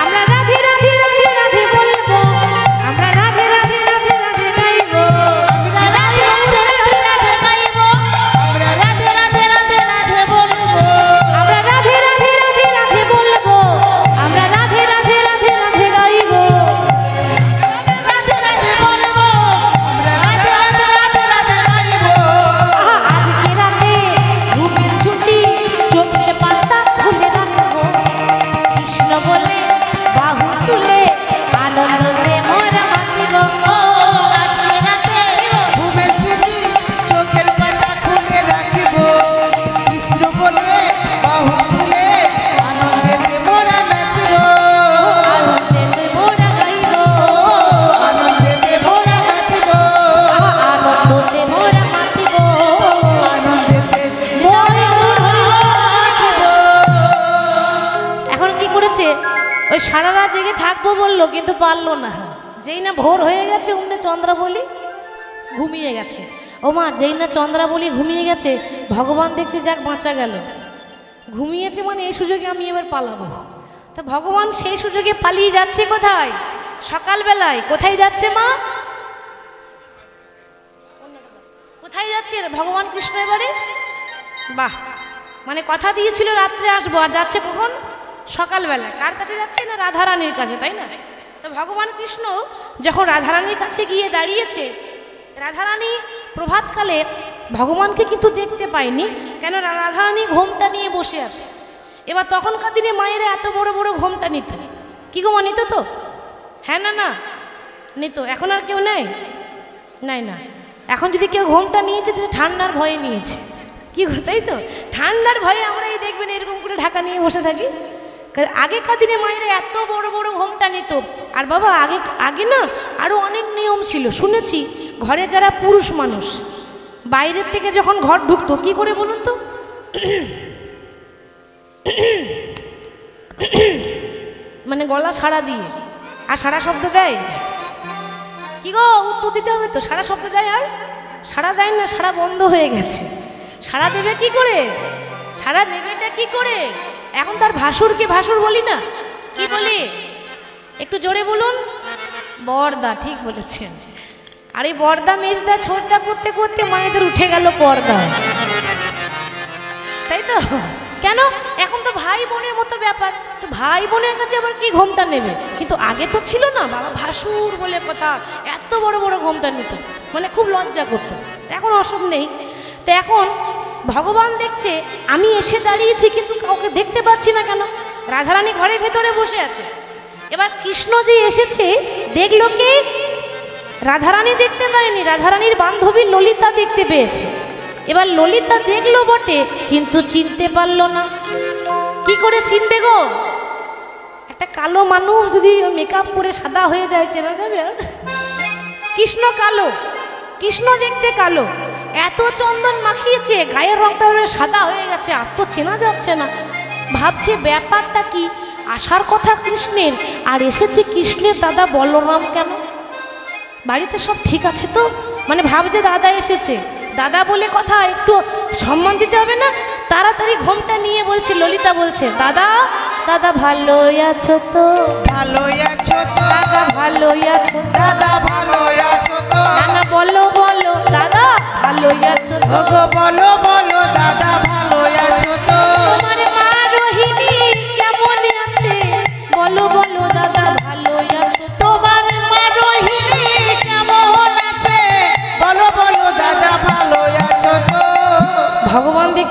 [SPEAKER 1] আমরা রাধে রাধে রাধে রাধে বলবো, আমরা রাধে রাধে রাধে রাধে গাইবো, আমরা রাধে রাধে রাধে রাধে গাইবো,
[SPEAKER 2] আমরা রাধে রাধে রাধে রাধে বলবো,
[SPEAKER 1] আমরা রাধে রাধে রাধে রাধে বলবো, আমরা রাধে রাধে রাধে রাধে গাইবো।
[SPEAKER 2] রাধে রাধে বলবো, আমরা রাধে রাধে রাধে রাধে গাইবো।
[SPEAKER 1] আহা, আজকে রাতে ঘুমের ছুটি চোখের পাতা খুলে রাখবো কৃষ্ণ বলে বাহু তুলে আনন্দতে মোরা বাঁধিব।
[SPEAKER 2] আজকে রাতে ঘুমের ছুটি চোখের পাতা খুলে রাখিব কৃষ্ণ বলে বাহু তুলে আনন্দেতে মোরা নাচিব।
[SPEAKER 1] আনন্দেতে মোরা গাইব,
[SPEAKER 2] আনন্দেতে মোরা নাচিব।
[SPEAKER 1] আহা, আনন্দতে মোরা বাঁধিব।
[SPEAKER 2] আনন্দেতে মোরা নাচিব।
[SPEAKER 1] এখন কি করেছে, ওই সারা রাত জেগে থাকবো বললো কিন্তু পারলো না। যেই না ভোর হয়ে গেছে অমনি চন্দ্রাবলী ঘুমিয়ে গেছে। ও মা, যেই না চন্দ্রাবলী ঘুমিয়ে গেছে ভগবান দেখছে যাক বাঁচা গেল। ঘুমিয়েছে মানে এই সুযোগে আমি এবার পালাবো। তা ভগবান সেই সুযোগে পালিয়ে যাচ্ছে কোথায়? সকালবেলায়। কোথায় যাচ্ছে মা? কোথায় যাচ্ছে ভগবান কৃষ্ণ এবারে? বাহ, মানে কথা দিয়েছিল রাত্রে আসবো, আর যাচ্ছে কখন? সকালবেলা। কার কাছে যাচ্ছে? না রাধারানীর কাছে, তাই না? তো ভগবান কৃষ্ণ যখন রাধারানীর কাছে গিয়ে দাঁড়িয়েছে, রাধারানী প্রভাতকালে ভগবানকে কিন্তু দেখতে পায়নি। কেন? রাধারানী ঘোমটা নিয়ে বসে আছে। এবার তখনকার দিনে মায়েরা এত বড় বড় ঘোমটা নিত। কি গো মা, নিত তো? হ্যাঁ না না নিত। এখন আর কেউ নেয়? নাই না। এখন যদি কেউ ঘোমটা নিয়েছে তো ঠান্ডার ভয়ে নিয়েছে। কি গো, তাই তো? ঠান্ডার ভয়ে আমরা এই দেখবেন এরকম করে ঢাকা নিয়ে বসে থাকি। আগেকার দিনে মায়েরা এত বড় বড় ঘোমটা নিত। আর বাবা আগে না আরো অনেক নিয়ম ছিল। শুনেছি ঘরে যারা পুরুষ মানুষ বাইরের থেকে যখন ঘর ঢুকতো, কি করে বলুন তো? মানে গলা সাড়া দিয়ে। আর সাড়া শব্দ দেয়। কি গো, উত্তর দিতে হবে তো। সাড়া শব্দ দেয়? আর সাড়া দেয় না, সাড়া বন্ধ হয়ে গেছে। সাড়া দেবে কি করে? সাড়া দেবেটা কি করে? এখন তার ভাসুরকে ভাসুর বলি না, কি বলি? একটু জোরে বলুন। বর্দা, ঠিক বলেছেন। আর এই বর্দা মেজদা ছোটদা করতে করতে মায়েদের উঠে গেল পর্দা, তাই তো? কেন? এখন তো ভাই বোনের মতো ব্যাপার। তো ভাই বোনের কাছে আবার কি ঘোমটা নেবে? কিন্তু আগে তো ছিল না বাবা, ভাসুর বলে কথা। এত বড় বড় ঘোমটা নিত, মানে খুব লজ্জা করতো। এখন অসুখ নেই। তো এখন ভগবান দেখছে আমি এসে দাঁড়িয়েছি কিন্তু কাউকে দেখতে পাচ্ছি না। কেন? রাধারানী ঘরের ভেতরে বসে আছে। এবার কৃষ্ণ যে এসেছে দেখলো কে? রাধারানী দেখতে পায়নি, রাধারানীর বান্ধবী ললিতা দেখতে পেয়েছে। এবার ললিতা দেখলো বটে কিন্তু চিনতে পারলো না। কি করে চিনবে গো? একটা কালো মানুষ যদি মেকআপ করে সাদা হয়ে যায় চেনা যাবে? আর কৃষ্ণ কালো, কৃষ্ণ দেখতে কালো, এত চন্দন মাখিয়েছে গায়ের রংটা সাদা হয়ে গেছে, আর তো চেনা যাচ্ছে না। ভাবছে ব্যাপারটা কি? আসার কথা কৃষ্ণের, আর এসেছে কৃষ্ণের দাদা বলরাম কেন? বাড়িতে সব ঠিক আছে তো? মানে ভাবছে দাদা এসেছে, দাদা বলে কথা, একটু সম্মান দিতে হবে না? তাড়াতাড়ি ঘোমটা নিয়ে বলছে, ললিতা বলছে, দাদা দাদা ভালোই আছো তো?
[SPEAKER 2] ভালোই আছো তো?
[SPEAKER 1] দাদা ভালোই আছো তো?
[SPEAKER 3] দাদা ভালো আছো তো?
[SPEAKER 1] না বলো বলো দাদা ভালোই আছো তো?
[SPEAKER 2] ওগো বলো বলো দাদা ভালোই আছো তো?
[SPEAKER 1] তোমার মা রোহিণী কেমন আছে? বলো বলো দাদা ভালোই আছো তো?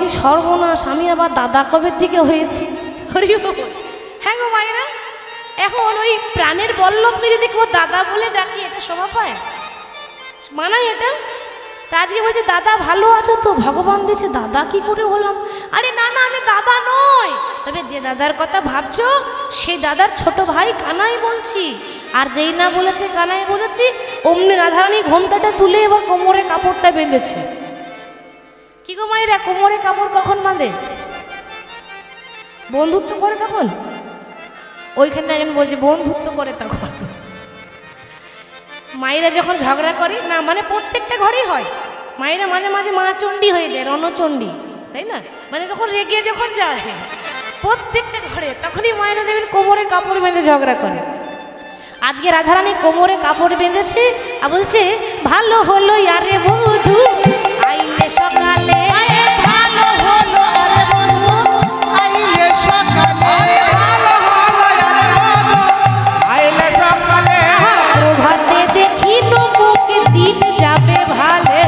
[SPEAKER 1] ভাবছি সর্বনাশ, আমি আবার দাদা কবের দিকে হয়েছি। হরি বল। হ্যাঁ গো মায়েরা, এখন ওই প্রাণের বল্লভকে যদি কেউ দাদা বলে ডাকি, এটা শোভা পায়? মানায় এটা? তা আজকে বলছে দাদা ভালো আছো তো? ভগবান দিয়েছে দাদা কি করে হলাম? আরে না না, আমি দাদা নই, তবে যে দাদার কথা ভাবছো সেই দাদার ছোট ভাই কানাই বলছি। আর যেই না বলেছে কানাই বলেছি, অমনি রাধারানী ঘোমটাটা তুলে এবার কোমরে কাপড়টা বেঁধেছে। কি গো মায়েরা, কোমরে কাপড় কখন বাঁধে? বন্ধুত্ব করে তখন। ওইখানে একজন বলছে বন্ধুত্ব করে তখন। মায়েরা যখন ঝগড়া করে না, মানে প্রত্যেকটা ঘরেই হয়, মায়েরা মাঝে মাঝে মা চণ্ডী হয়ে যায়, রণচণ্ডী, তাই না? মানে যখন রেগে যখন যায় প্রত্যেকটা ঘরে, তখনই মায়েরা দেবেন কোমরে কাপড় বেঁধে ঝগড়া করে। আজকে রাধারানী কোমরে কাপড় বেঁধেছে আর বলছে ভালো হলো আরে বধূ আইলে সকালে, ভালো হলো আরে বধূ
[SPEAKER 2] আইলে সকালে,
[SPEAKER 3] আইলে সকালে,
[SPEAKER 1] প্রভাতে দেখিল মুখে দিন যাবে ভালে,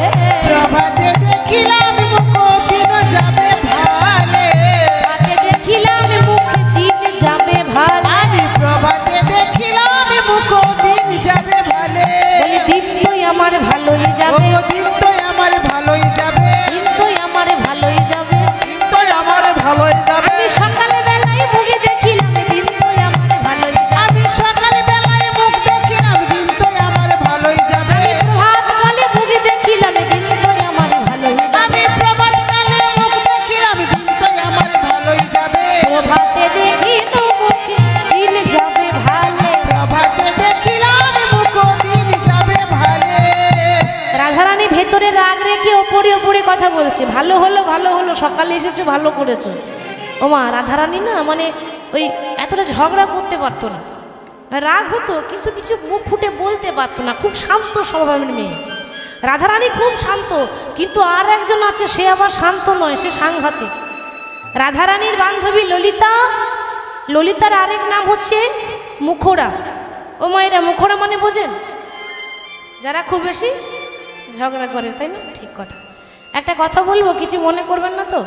[SPEAKER 2] প্রভাতে দেখিলাম মুখ দিন যাবে ভালে,
[SPEAKER 1] প্রভাতে দেখিলাম মুখে দিন যাবে ভালে,
[SPEAKER 2] আমি প্রভাতে দেখিলাম মুখ দিন যাবে ভালে,
[SPEAKER 1] বলে দিন তো আমার ভালোই যাবে,
[SPEAKER 2] ও দিন তো আমার ভালোই যাবে,
[SPEAKER 1] দিন তো আমার ভালোই যাবে,
[SPEAKER 2] দিন তো আমার ভালোই যাবে,
[SPEAKER 1] আমি সকালে বেলায় মুখে দেখিলাম দিন তো আমার ভালোই যাবে,
[SPEAKER 2] আমি সকাল বেলায় মুখ দেখিলাম দিন তো আমার ভালোই যাবে,
[SPEAKER 1] আমি প্রভাত কালে মুখে দেখিলাম দিন তো আমার ভালোই যাবে,
[SPEAKER 2] আমি প্রভাত কালে মুখ দেখিলাম দিন তো আমার ভালোই যাবে,
[SPEAKER 1] প্রভাতে দেখিল মুখে দিন যাবে ভালে।
[SPEAKER 2] প্রভাতে দেখিলাম মুখ দিন যাবে ভালে।
[SPEAKER 1] রাধারানী ভেতরে রাগ রেখে ওপরে ওপরে কথা বলছে, ভালো হলো ভালো হলো, সকালে এসেছো ভালো করেছো। ওমা রাধারানী না মানে ওই এতটা ঝগড়া করতে পারতো না, রাগ হতো কিন্তু কিছু মুখ ফুটে বলতে পারতো না, খুব শান্ত স্বভাবের মেয়ে রাধারানী, খুব শান্ত। কিন্তু আর একজন আছে, সে আবার শান্ত নয়, সে সাংঘাতিক। রাধারানীর বান্ধবী ললিতা, ললিতার আরেক নাম হচ্ছে মুখোরা। ও মায়েরা, মুখোরা মানে বোঝেন? যারা খুব বেশি ঝগড়া করে, তাই না? ঠিক কথা। একটা কথা বলবো, কিছু মনে করবেন না তো?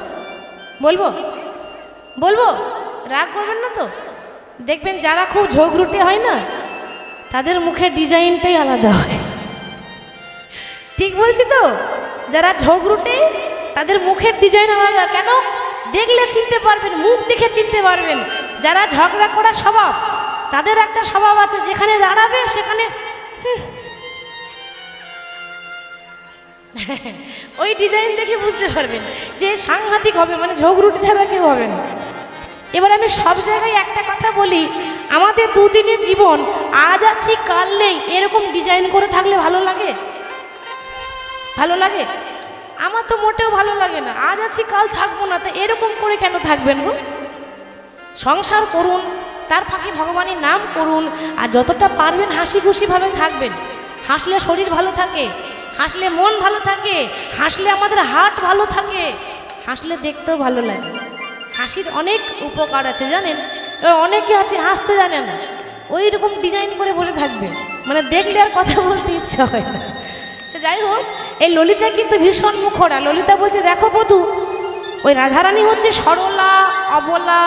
[SPEAKER 1] বলবো বলবো, রাগ করবেন না তো? দেখবেন যারা খুব ঝগড়ুটে হয় না, তাদের মুখের ডিজাইনটাই আলাদা হয়। ঠিক বলছি তো? যারা ঝগড়ুটে তাদের মুখের ডিজাইন আলাদা। কেন? দেখলে চিনতে পারবেন, মুখ দেখে চিনতে পারবেন। যারা ঝগড়া করার স্বভাব, তাদের একটা স্বভাব আছে, যেখানে দাঁড়াবে সেখানে ওই ডিজাইন দেখে বুঝতে পারবেন যে সাংঘাতিক হবে, মানে ঝগড়ুটে ছাড়া কেউ হবে না। এবার আমি সব জায়গায় একটা কথা বলি, আমাদের দুদিনের জীবন, আজ আছি কাল নেই, এরকম ডিজাইন করে থাকলে ভালো লাগে? ভালো লাগে? আমার তো মোটেও ভালো লাগে না। আজ আছি কাল থাকবো না, তা এরকম করে কেন থাকবেন গো? সংসার করুন, তার ফাঁকে ভগবানের নাম করুন, আর যতটা পারবেন হাসি খুশিভাবে থাকবেন। হাসলে শরীর ভালো থাকে, হাসলে মন ভালো থাকে, হাসলে আমাদের হার্ট ভালো থাকে, হাসলে দেখতেও ভালো লাগে। হাসির অনেক উপকার আছে জানেন। এবার অনেকে আছে হাসতে জানে না, ওই রকম ডিজাইন করে বসে থাকবে, মানে দেখলে আর কথা বলতে ইচ্ছা হয় না। যাই হোক, এই ললিতা কিন্তু ভীষণ মুখরা। ললিতা বলছে দেখো বধূ, ওই রাধারানী হচ্ছে সরলা অবলা,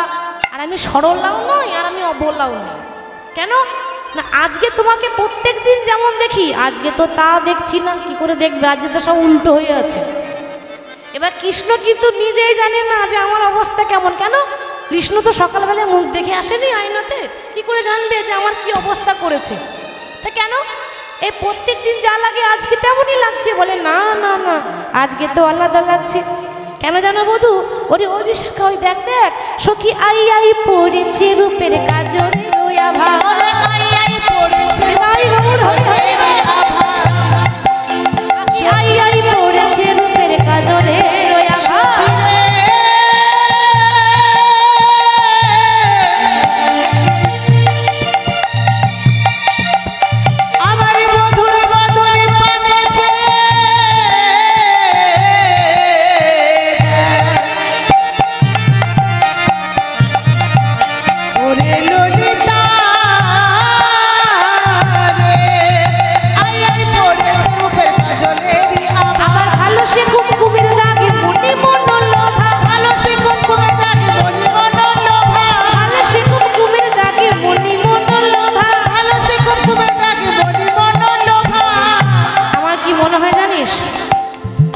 [SPEAKER 1] আর আমি সরলাও নই আর আমি অবলাও নই। কেন না, আজকে তোমাকে প্রত্যেক দিন যেমন দেখি, আজকে তো তা দেখছি না। কি করে দেখবে? আজকে তো সব উল্টো হয়ে আছে। এবার কৃষ্ণ কিন্তু নিজেই জানে না যে আমার অবস্থা কেমন। কেন? কৃষ্ণ তো সকালবেলায় মুখ দেখে আসেনি আয়নাতে, কি করে জানবে যে আমার কি অবস্থা করেছে? তা কেন? এই প্রত্যেক দিন যা লাগে আজকে তেমনই লাগছে। বলে না না না, আজকে তো আলাদা লাগছে। কেন জানো বধূ? ওরে ওই বিশাখা, ওই দেখ দেখ সখী আই আই পড়েছে রূপের কাজরে ওই আভা, আই আই পড়েছে আই আই পড়েছে রূপের কাজরে ওই আভা।
[SPEAKER 2] ওরে ললিতা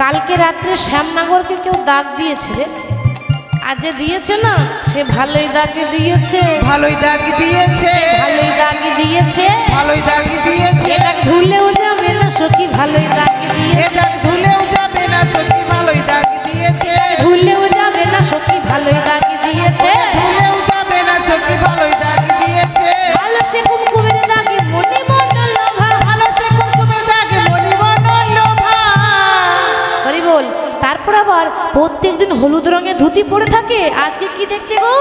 [SPEAKER 1] কালকে রাত্রে শ্যামনগরকে কেউ দাগ দিয়েছে রে, আর যে দিয়েছে না সে ভালোই দাগে দিয়েছে,
[SPEAKER 2] ভালোই দাগ দিয়েছে,
[SPEAKER 1] ভালোই দাগে দিয়েছে।
[SPEAKER 2] ভালোই দাগ দিয়েছে।
[SPEAKER 1] এটা ধুলেও যাবে না সখী, ভালোই দাগে দিয়েছে।
[SPEAKER 2] এটা ধুলেও যাবে না সখী, ভালোই দাগ দিয়েছে।
[SPEAKER 1] ধুলেও যাবে না সখী, ভালোই দাগে দিয়েছে।
[SPEAKER 2] ধুলেও যাবে না সখী, ভালোই দাগ দিয়েছে।
[SPEAKER 1] ভালো সে কুমকুমের দাগে মনে মনে লোভা,
[SPEAKER 2] ভালো সে কুমকুমের দাগে মনি মন লোভা।
[SPEAKER 1] হরি বল। তারপর আবার প্রত্যেকদিন হলুদ রঙের ধুতি পরে থাকে। আজকে কি দেখছে গো?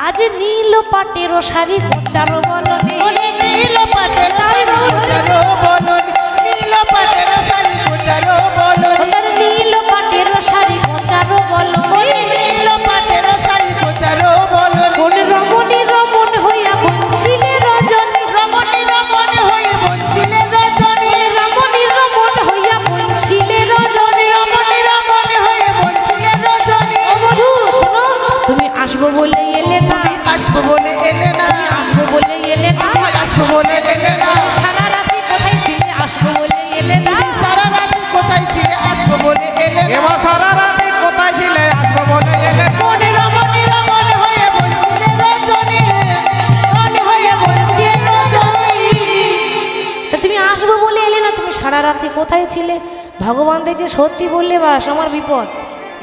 [SPEAKER 1] আজ নীল পাটের শাড়ি কোচারো বলনে,
[SPEAKER 2] ওরে নীল পাটের শাড়ি কোচারো বলনে, নীল পাটের শাড়ি কোচারো বলনে,
[SPEAKER 1] ওদের নীল পাটের শাড়ি কোচারো বলনে,
[SPEAKER 2] নীল পাটের শাড়ি কোচারো বলনে।
[SPEAKER 1] কোন রমণী রমণ হইয়া বঞ্চিলে রজনী,
[SPEAKER 2] রমণী রমণ হয়ে বঞ্চিলে রজনী,
[SPEAKER 1] রমণী রমণ হইয়া বঞ্চিলে রজনী,
[SPEAKER 2] রমণী রমণ হয়ে বঞ্চিলে রজনী।
[SPEAKER 1] ও বধূ শোনো, তুমি আসবো বলে এলে না,
[SPEAKER 2] আসবো বলে এলে না,
[SPEAKER 1] আসবো বলে এলে না,
[SPEAKER 2] আসবো বলে এলে না।
[SPEAKER 1] সারা রাতে কোথায় ছিলে? আসবো বলে এলে না।
[SPEAKER 2] সারা রাত কোথায় ছিলে? আসবো বলে এলে না।
[SPEAKER 3] এবার সারা রাতে কোথায় ছিলে? আসবো বলে এলে না।
[SPEAKER 2] মনে রমণী রমণ হয়ে বঞ্চিলে রজনী, মনে হয়ে বঞ্চিলে রজনী।
[SPEAKER 1] তা তুমি আসবো বলে এলে না, তুমি সারা রাতে কোথায় ছিলে? ভগবান দেখছে সত্যি বললে বাস আমার বিপদ,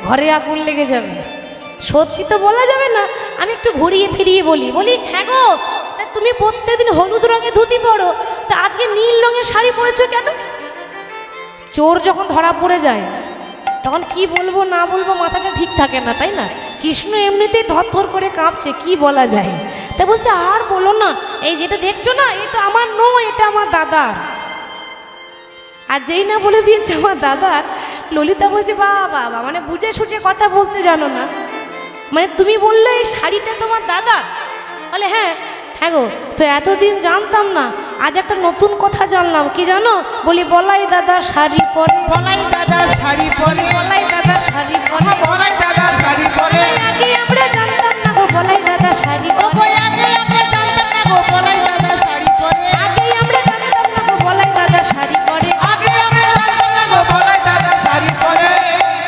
[SPEAKER 1] ঘরে আগুন লেগে যাবে। সত্যি তো বলা যাবে না, আমি একটু ঘুরিয়ে ফিরিয়ে বলি। হ্যাঁ গো, তা তুমি প্রত্যেকদিন হলুদ রঙের ধুতি পরো, তা আজকে নীল রঙের শাড়ি পরেছো কেন? চোর যখন ধরা পড়ে যায় তখন কি বলবো না বলবো মাথাটা ঠিক থাকে না, তাই না? কৃষ্ণ এমনিতেই থরথর করে কাঁপছে, কি বলা যায়? তা বলছে আর বলো না, এই যেটা দেখছো না এটা আমার নয়, এটা আমার দাদার। আর যেই না বলে দিয়েছে আমার দাদার, ললিতা বলছে বাবা বাবা, মানে বুঝে সুঝে কথা বলতে জানো না। মানে তুমি বললে এই শাড়িটা তোমার দাদা? বলে হ্যাঁ। হ্যাঁ গো, তো এতদিন জানতাম না, আজ একটা নতুন কথা জানলাম। কি জানো? বলি বলাই দাদা শাড়ি পরে,
[SPEAKER 2] বলাই দাদা শাড়ি পরে,
[SPEAKER 1] বলাই দাদা শাড়ি পরে,
[SPEAKER 3] বলাই দাদা শাড়ি পরে।
[SPEAKER 1] আগে আমরা জানতাম না গো বলাই দাদা শাড়ি
[SPEAKER 2] ও
[SPEAKER 1] পরে,
[SPEAKER 2] কই আগে আমরা জানতাম না গো বলাই দাদা শাড়ি পরে,
[SPEAKER 1] আগে আমরা জানতাম না গো বলাই দাদা শাড়ি পরে।
[SPEAKER 2] আগে আমরা জানতাম না গো
[SPEAKER 3] বলাই দাদা শাড়ি পরে।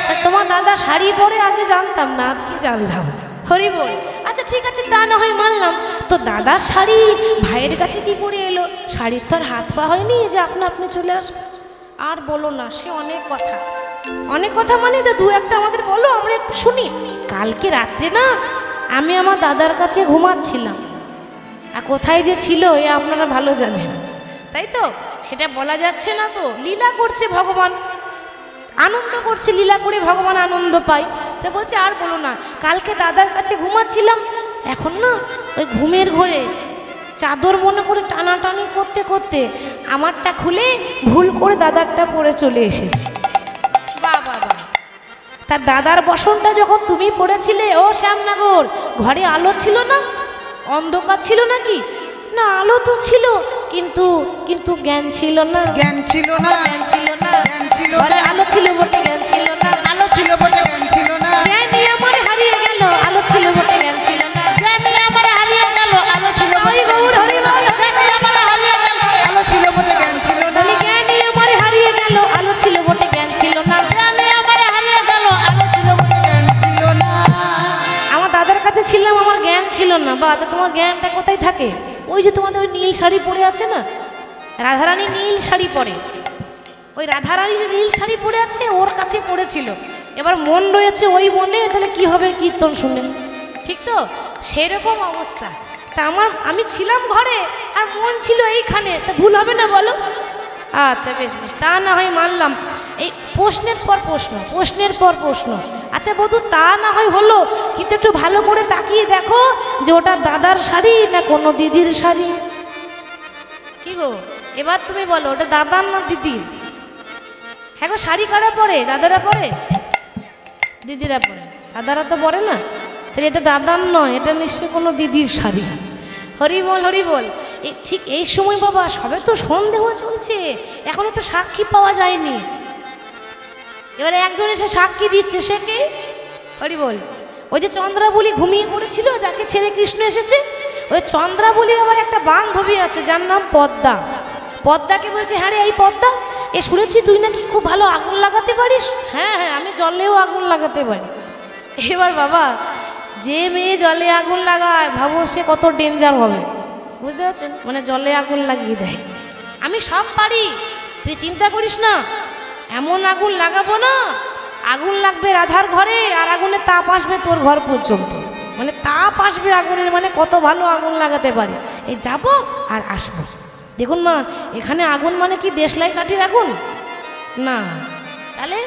[SPEAKER 1] আর তোমার দাদা শাড়ি পরে আগে জানতাম না, আজকে জানলাম। হরি বল। আচ্ছা ঠিক আছে, তা না হয় মানলাম, তো দাদার শাড়ি ভাইয়ের কাছে কি করে এলো? শাড়ির তো আর হাত পা হয়নি যে আপনা আপনি চলে আসবে। আর বলো না, সে অনেক কথা, অনেক কথা, মানে তো দু একটা আমাদের বলো, আমরা একটু শুনি। কালকে রাত্রে না আমি আমার দাদার কাছে ঘুমাচ্ছিলাম, আর কোথায় যে ছিল এ আপনারা ভালো জানেন, তাই তো? সেটা বলা যাচ্ছে না তো, লীলা করছে ভগবান, আনন্দ করছে, লীলা করে ভগবান আনন্দ পায়। তা বলছে আর বলো না, কালকে দাদার কাছে ঘুমাচ্ছিলাম, এখন না ওই ঘুমের ঘরে চাদর মনে করে টানাটানি করতে করতে আমারটা খুলে ভুল করে দাদারটা পরে চলে এসেছি। বাহ বাহ বাহ। তার দাদার বসনটা যখন তুমি পড়েছিলে ও শ্যামনগর, ঘরে আলো ছিল না? অন্ধকার ছিল নাকি? না, আলো তো ছিল, কিন্তু কিন্তু জ্ঞান ছিল না,
[SPEAKER 2] জ্ঞান ছিল না,
[SPEAKER 1] জ্ঞান ছিল না।
[SPEAKER 2] জ্ঞান ছিল
[SPEAKER 1] ঘরে
[SPEAKER 2] না,
[SPEAKER 1] আলো ছিল বটে, জ্ঞান ছিল না।
[SPEAKER 2] আলো ছিল বটে জ্ঞান ছিল না,
[SPEAKER 1] জ্ঞানী আমার হারিয়ে গেল, আলো ছিল বটে, জ্ঞান ছিল না।
[SPEAKER 2] জ্ঞানী আমার হারিয়ে গেল, আলো ছিল
[SPEAKER 1] হরি
[SPEAKER 2] বটে,
[SPEAKER 1] গৌর হরি বল।
[SPEAKER 2] জ্ঞানী আমার হারিয়ে গেল, আলো ছিল বটে জ্ঞান ছিল না,
[SPEAKER 1] বলি জ্ঞানী আমার হারিয়ে গেল, আলো ছিল বটে, জ্ঞান ছিল না।
[SPEAKER 2] জ্ঞানী আমার হারিয়ে গেল, আলো ছিল বটে জ্ঞান ছিল না।
[SPEAKER 1] আমার দাদার কাছে ছিলাম, আমার জ্ঞান ছিল না। বা তা তোমার জ্ঞানটা কোথায় থাকে? ওই যে তোমাদের ওই নীল শাড়ি পরে আছে না, রাধারানী নীল শাড়ি পরে, ওই রাধারানী নীল শাড়ি পরে আছে, ওর কাছে পড়েছিল। এবার মন রয়েছে ওই মনে, তাহলে কি হবে কীর্তন শুনে, ঠিক তো? সেরকম অবস্থা। তা আমি ছিলাম ঘরে আর মন ছিল এইখানে, তা ভুল হবে না বলো? আচ্ছা বেশ বেশ, তা না হয় মানলাম। এই প্রশ্নের পর প্রশ্ন, প্রশ্নের পর প্রশ্ন। আচ্ছা বধূ, তা না হয় হলো, কিন্তু একটু ভালো করে তাকিয়ে দেখো যে ওটা দাদার শাড়ি না কোনো দিদির শাড়ি। কি গো, এবার তুমি বলো ওটা দাদার না দিদির? হ্যাঁ গো, শাড়ি কারা পরে? দাদারা পরে, দিদিরা পরে, দাদারা তো পরে না। তাহলে এটা দাদার নয়, এটা নিশ্চয়ই কোনো দিদির শাড়ি। হরি বল হরি বল। ঠিক এই সময় বাবা সবে তো সন্দেহ চলছে, এখনো তো সাক্ষী পাওয়া যায়নি। এবারে একজন এসে সাক্ষী দিচ্ছে, সে কে? হরি বল। ওই যে চন্দ্রাবলী ঘুমিয়ে পড়েছিল, যাকে ছেড়ে কৃষ্ণ এসেছে, ওই চন্দ্রাবলীর আবার একটা বান্ধবী আছে যার নাম পদ্মা। পদ্মাকে বলছে হ্যাঁ রে এই পদ্মা, এ শুনেছি তুই নাকি খুব ভালো আগুন লাগাতে পারিস। হ্যাঁ হ্যাঁ, আমি জলেও আগুন লাগাতে পারি। এবার বাবা, যে মেয়ে জলে আগুন লাগায় ভাবো সে কত ডেঞ্জার হবে, বুঝতে পারছেন? মানে জলে আগুন লাগিয়ে দেয়। আমি সব পারি, তুই চিন্তা করিস না। এমন আগুন লাগাবো না, আগুন লাগবে রাধার ঘরে আর আগুনের তাপ আসবে তোর ঘর পর্যন্ত। মানে তাপ আসবে আগুনের, মানে কত ভালো আগুন লাগাতে পারি। এই যাবো আর আসবো। দেখুন মা, এখানে আগুন মানে কি দেশলাই কাঠির আগুন না। তাহলে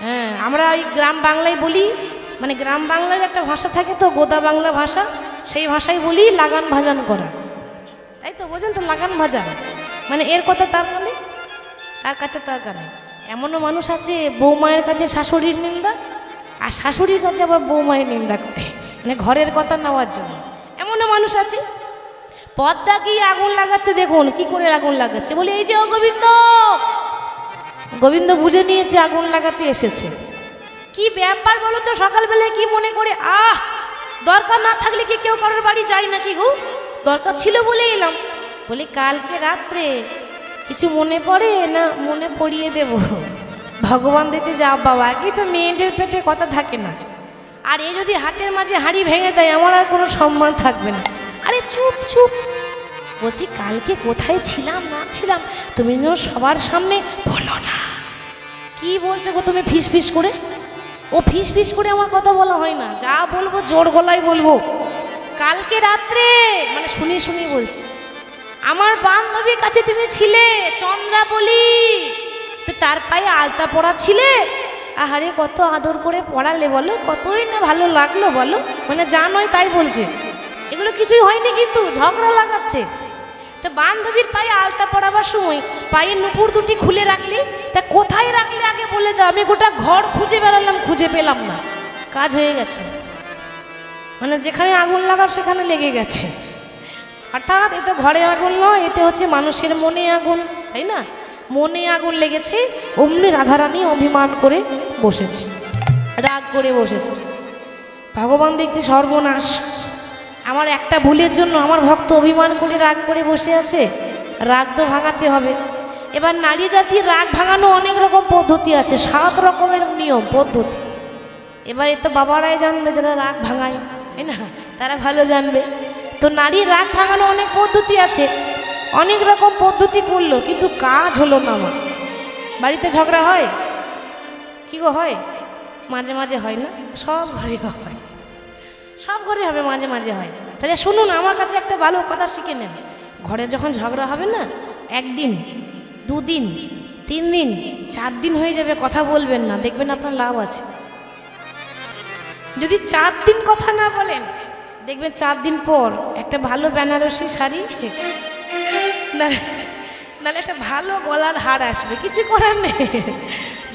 [SPEAKER 1] হ্যাঁ, আমরা ওই গ্রাম বাংলায় বলি, মানে গ্রাম বাংলার একটা ভাষা থাকে তো, গোদা বাংলা ভাষা, সেই ভাষায় বলি লাগান ভাজান করা, তাই তো? বোঝেন তো, লাগান ভাজান মানে এর কথা তার কানে, তার কাছে তার কানে। এমনও মানুষ আছে বৌমায়ের কাছে শাশুড়ির নিন্দা, আর শাশুড়ির কাছে আবার বৌমায়ের নিন্দা করে, মানে ঘরের কথা নেওয়ার জন্য। এমনও মানুষ আছে। পদ্মা কি আগুন লাগাচ্ছে, দেখুন কি করে আগুন লাগাচ্ছে। বলি এই যে ও গোবিন্দ, গোবিন্দ বুঝে নিয়েছে আগুন লাগাতে এসেছে। কি ব্যাপার বলো তো, সকালবেলায় কি মনে করে? দরকার না থাকলে কি কেউ কারোর বাড়ি যায় নাকি গো? দরকার ছিল বলে এলাম। বলি কালকে রাত্রে কিছু মনে পড়ে না? মনে পড়িয়ে দেব। ভগবান দিতে যা বাবা, কি তো মেয়েদের পেটে কথা থাকে না। আর এ যদি হাটের মাঝে হাঁড়ি ভেঙে দেয়, আমার আর কোনো সম্মান থাকবে না। আরে চুপ চুপ, বলছি কালকে কোথায় ছিলাম না ছিলাম তুমি সবার সামনে বলো না। কি বলছো গো তুমি ফিস ফিস করে? ও ফিস ফিস করে আমার কথা বলা হয় না, যা বলবো জোর গলায় বলবো। কালকে রাত্রে, মানে শুনি শুনি বলছি, আমার বান্ধবীর কাছে তুমি ছিলে, চন্দ্রাবলী, তো তার পায়ে আলতা পরা ছিলে। আহারে কত আদর করে পড়ালে বলো, কতই না ভালো লাগলো বলো। মানে যা নয় তাই বলছে, এগুলো কিছুই হয়নি কিন্তু ঝগড়া লাগাচ্ছে। তো বান্ধবীর পায়ে আলতা পরাবার সময় পায়ে নুপুর দুটি খুলে রাখলি, তা কোথায় রাখলে আগে বলে দাও। আমি গোটা ঘর খুঁজে বেড়ালাম, খুঁজে পেলাম না। কাজ হয়ে গেছে, মানে যেখানে আগুন লাগাও সেখানে লেগে গেছে। অর্থাৎ এ তো ঘরে আগুন নয়, এটা হচ্ছে মানুষের মনে আগুন, তাই না? মনে আগুন লেগেছে, অমনি রাধারানী অভিমান করে বসেছে, রাগ করে বসেছে। ভগবান দেখছে সর্বনাশ, আমার একটা ভুলের জন্য আমার ভক্ত অভিমান করে রাগ করে বসে আছে, রাগ তো ভাঙাতে হবে। এবার নারী জাতির রাগ ভাঙানো অনেক রকম পদ্ধতি আছে, 7 রকমের নিয়ম পদ্ধতি। এবার এ তো বাবারাই জানবে যারা রাগ ভাঙায়, তাই না? তারা ভালো জানবে। তো নারীর রাগ ভাঙানো অনেক পদ্ধতি আছে, অনেক রকম পদ্ধতি করলো, কিন্তু কাজ হলো না। আমার বাড়িতে ঝগড়া হয় কি গো? হয়, মাঝে মাঝে হয় না? সব ঘরে হয়, সব ঘরে হবে, মাঝে মাঝে হয়। তাহলে শুনুন, আমার কাছে একটা ভালো কথা শিখে নেন। ঘরে যখন ঝগড়া হবে না, 1 দিন 2 দিন 3 দিন 4 দিন হয়ে যাবে, কথা বলবেন না, দেখবেন আপনার লাভ আছে। যদি 4 দিন কথা না বলেন, দেখবেন 4 দিন পর একটা ভালো বেনারসি শাড়ি, নাহলে একটা ভালো গলার হার আসবে, কিছু করার নেই।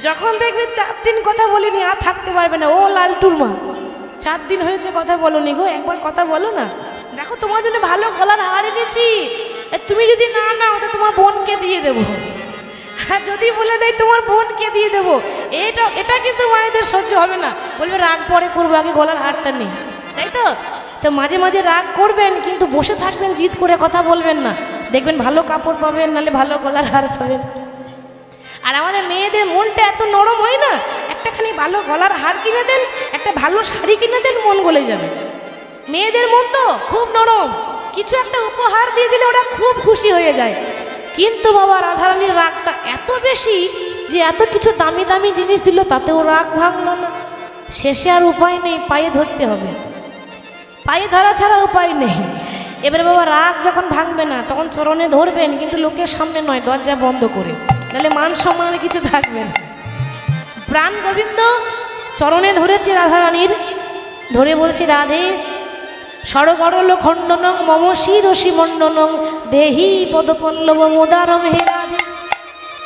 [SPEAKER 1] যখন দেখবে 4 দিন কথা বলিনি, আর থাকতে পারবে না। ও লালটুর মা, 4 দিন হয়েছে কথা বলোনি গো, একবার কথা বলো না। দেখো তোমার জন্য ভালো গলার হার এনেছি, তুমি যদি না নাও তো তোমার বোনকে দিয়ে দেবো। আর যদি বলে দেয় তোমার বোনকে দিয়ে দেবো, এটা কিন্তু মায়েদের সহ্য হবে না, বলবে রাগ পরে করবো, আগে গলার হারটা নেই, তাই তো? তো মাঝে মাঝে রাগ করবেন, কিন্তু বসে থাকবেন, জিদ করে কথা বলবেন না, দেখবেন ভালো কাপড় পাবেন, নাহলে ভালো গলার হার পাবেন। আর আমাদের মেয়েদের মনটা এত নরম হয় না, একটাখানি ভালো গলার হার কিনে দেন, একটা ভালো শাড়ি কিনে দেন, মন গলে যাবে। মেয়েদের মন তো খুব নরম, কিছু একটা উপহার দিয়ে দিলে ওরা খুব খুশি হয়ে যায়। কিন্তু বাবা রাধারানীর রাগটা এত বেশি যে এত কিছু দামি দামি জিনিস দিল, তাতেও রাগ ভাঙলো না। শেষে আর উপায় নেই, পায়ে ধরতে হবে, পায়ে ধরা ছাড়া উপায় নেই। এবারে বাবা রাগ যখন ভাঙবে না, তখন চরণে ধরবেন, কিন্তু লোকের সামনে নয়, দরজা বন্ধ করে, নাহলে মান সম্মানের কিছু থাকবে না। প্রাণ গোবিন্দ চরণে ধরেছে রাধারানীর, ধরে বলছে রাধে সরগরল খণ্ডনং মম শিরসি মণ্ডনং দেহি পদপল্লব মোদারম, হে রাধে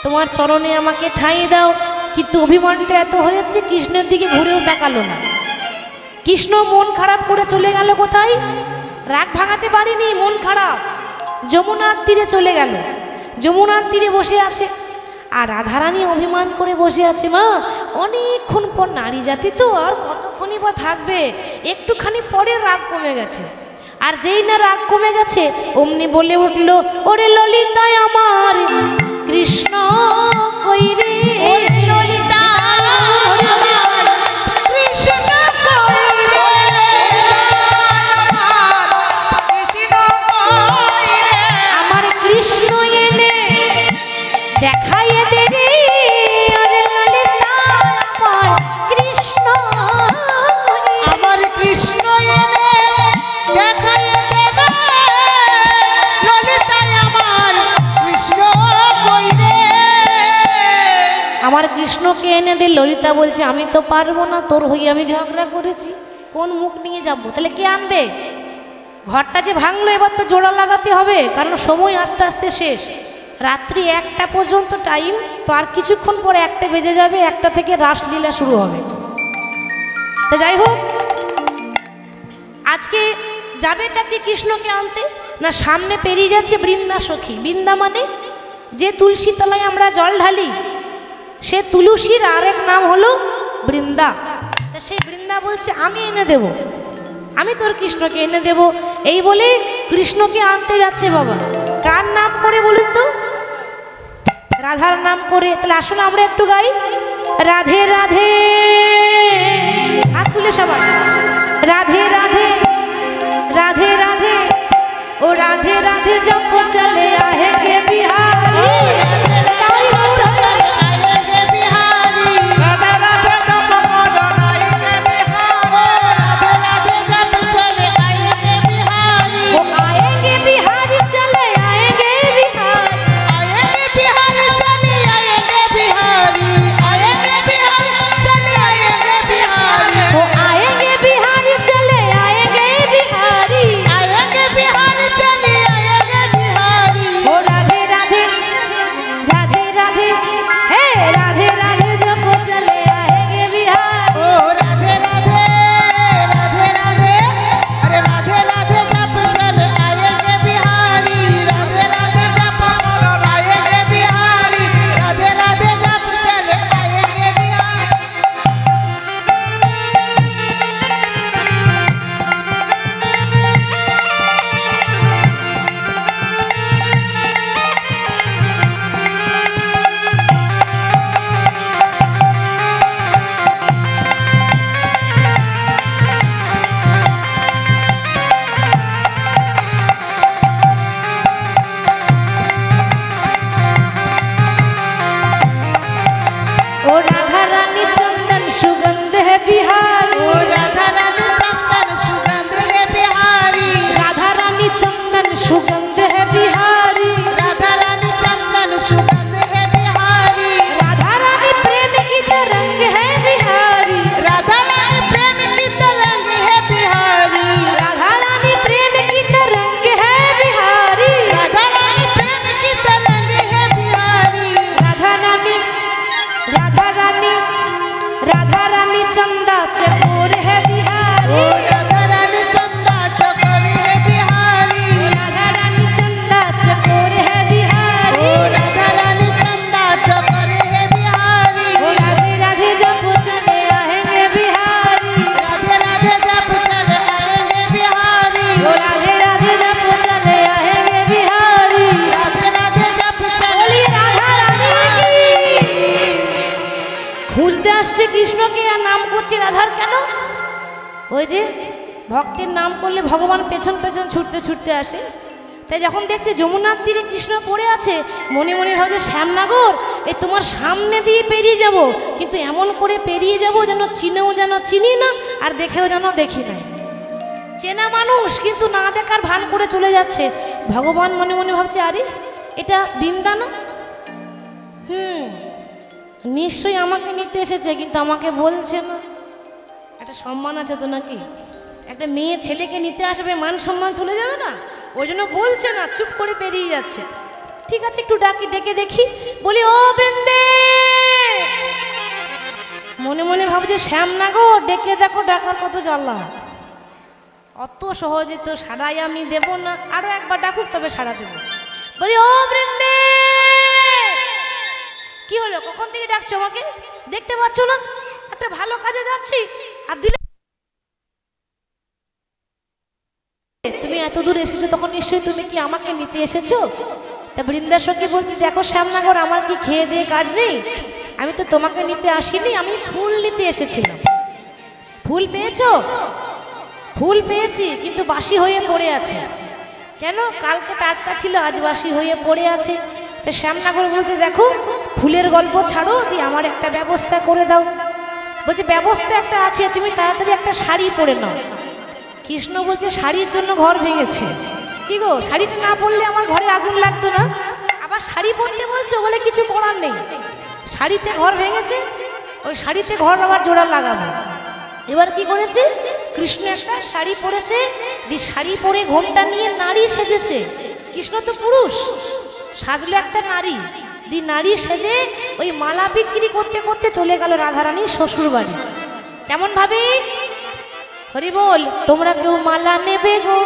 [SPEAKER 1] তোমার চরণে আমাকে ঠাঁই দাও। কিন্তু অভিমানটা এত হয়েছে, কৃষ্ণের দিকে ঘুরেও তাকালো না। কৃষ্ণ মন খারাপ করে চলে গেল কোথায়? রাগ ভাঙাতে পারিনি, মন খারাপ, যমুনার তীরে চলে গেল। যমুনার তীরে বসে আছে, আর রাধারানী অভিমান করে বসে আছে। মা অনেকক্ষণ পর, নারী জাতি তো আর কতক্ষণই বা থাকবে, একটুখানি পরে রাগ কমে গেছে। আর যেই না রাগ কমে গেছে, অমনি বলে উঠল, ওরে ললিতায় আমার কৃষ্ণ দেখাইয়ে দে রে ওরে ললিতা আমার কৃষ্ণ,
[SPEAKER 2] আমার কৃষ্ণ এনে দেখাইয়ে দে রে ললিতা আমার কৃষ্ণ কই রে।
[SPEAKER 1] আমার কৃষ্ণকে এনে দে। ললিতা বলছে আমি তো পারবো না, তোর হয়ে আমি ঝগড়া করেছি, কোন মুখ নিয়ে যাবো? তাহলে কে আনবে? ঘরটা যে ভাঙলো এবার তো জোড়া লাগাতে হবে, কারণ সময় আস্তে আস্তে শেষ। রাত্রি 1টা পর্যন্ত টাইম, তো আর কিছুক্ষণ পরে 1টে বেজে যাবে, 1টা থেকে রাসলীলা শুরু হবে। তো যাই হোক, আজকে যাবেটা কি কৃষ্ণকে আনতে না? সামনে পেরিয়ে যাচ্ছে বৃন্দা সখী। বৃন্দা মানে যে তুলসী তলায় আমরা জল ঢালি, সে তুলসীর আরেক নাম হলো বৃন্দা। তা সেই বৃন্দা বলছে আমি এনে দেব, আমি তোর কৃষ্ণকে এনে দেব। এই বলে কৃষ্ণকে আনতে যাচ্ছে বাবা। কার নাম করে বলুন তো? রাধার নাম করে। তাহলে আসলে আমরা একটু গাই, রাধে রাধে, হাত তুলে সবাই, রাধে রাধে রাধে রাধে, ও রাধে রাধে জপ চলে আহে গে বিহারি। কৃষ্ণকে আর নাম করছে রাধার কেন? ওই যে ভক্তের নাম করলে ভগবান পেছন পেছন ছুটতে ছুটতে আসে। তাই যখন দেখছে যমুনার তীরে কৃষ্ণ পড়ে আছে, মনে মনে ভাবছে শ্যামনগর এই তোমার সামনে দিয়ে পেরিয়ে যাব, কিন্তু এমন করে পেরিয়ে যাব যেন চিনেও যেন চিনি না, আর দেখেও যেন দেখি না। চেনা মানুষ কিন্তু না দেখার ভান করে চলে যাচ্ছে। ভগবান মনে মনে ভাবছে আরে এটা বৃন্দা না? নিশ্চয়ই আমাকে নিতে এসেছে, কিন্তু আমাকে বলছে না। একটা সম্মান আছে তো নাকি? একটা মেয়ে ছেলেকে নিতে আসবে, মান সম্মান চলে যাবে না? ওই জন্য বলছে না, চুপ করে পেরিয়ে যাচ্ছে। ঠিক আছে, একটু ডাকি, ডেকে দেখি, বলি ও বৃন্দে। মনে মনে ভাবছে শ্যামনগর, ডেকে দেখো, ডাকার কত জ্বালা। অত সহজে তো সাড়াই আমি দেব না, আরো একবার ডাকুক তবে সাড়া দেব। বলি ও বৃন্দে, কি হলো? কখন থেকে ডাকছো আমাকে? দেখতে পাচ্ছ না একটা ভালো কাজে যাচ্ছি, আর দিলে তুমি এত দূর এসেছো, তখন নিশ্চয়ই তুমি কি আমাকে নিতে এসেছো? তা বৃন্দা সখী বলছি, দেখো শ্যামনগর, আমার কি খেয়ে দিয়ে কাজ নেই? আমি তো তোমাকে নিতে আসিনি, আমি ফুল নিতে এসেছিলাম। ফুল পেয়েছো? ফুল পেয়েছি, কিন্তু বাসি হয়ে পড়ে আছে। কেন? কালকে টাটকা ছিল, আজ বাসি হয়ে পড়ে আছে। তো শ্যামনগর বলছে দেখো ফুলের গল্প ছাড়ো, দিয়ে আমার একটা ব্যবস্থা করে দাও। বলছে ব্যবস্থা একটা আছে, তুমি তাড়াতাড়ি একটা শাড়ি পরে নাও। কৃষ্ণ বলছে শাড়ির জন্য ঘর ভেঙেছে। কি গো, শাড়িটা না পরলে আমার ঘরে আগুন লাগতো না? আবার শাড়ি পরতে বলছে, বলে কিছু করার নেই, শাড়িতে ঘর ভেঙেছে, ওই শাড়িতে ঘর আবার জোড়া লাগাবো। এবার কি করেছে, কৃষ্ণ একটা শাড়ি পরেছে, দিয়ে শাড়ি পরে ঘোমটা নিয়ে নারী সেজেছে। কৃষ্ণ তো পুরুষ, সাজলো একটা নারী, দি নারী সেজে ওই মালা বিক্রি করতে করতে চলে গেল রাধারানীর শ্বশুর বাড়ি। কেমন ভাবে, হরি বল, তোমরা কেউ মালা নেবে গো,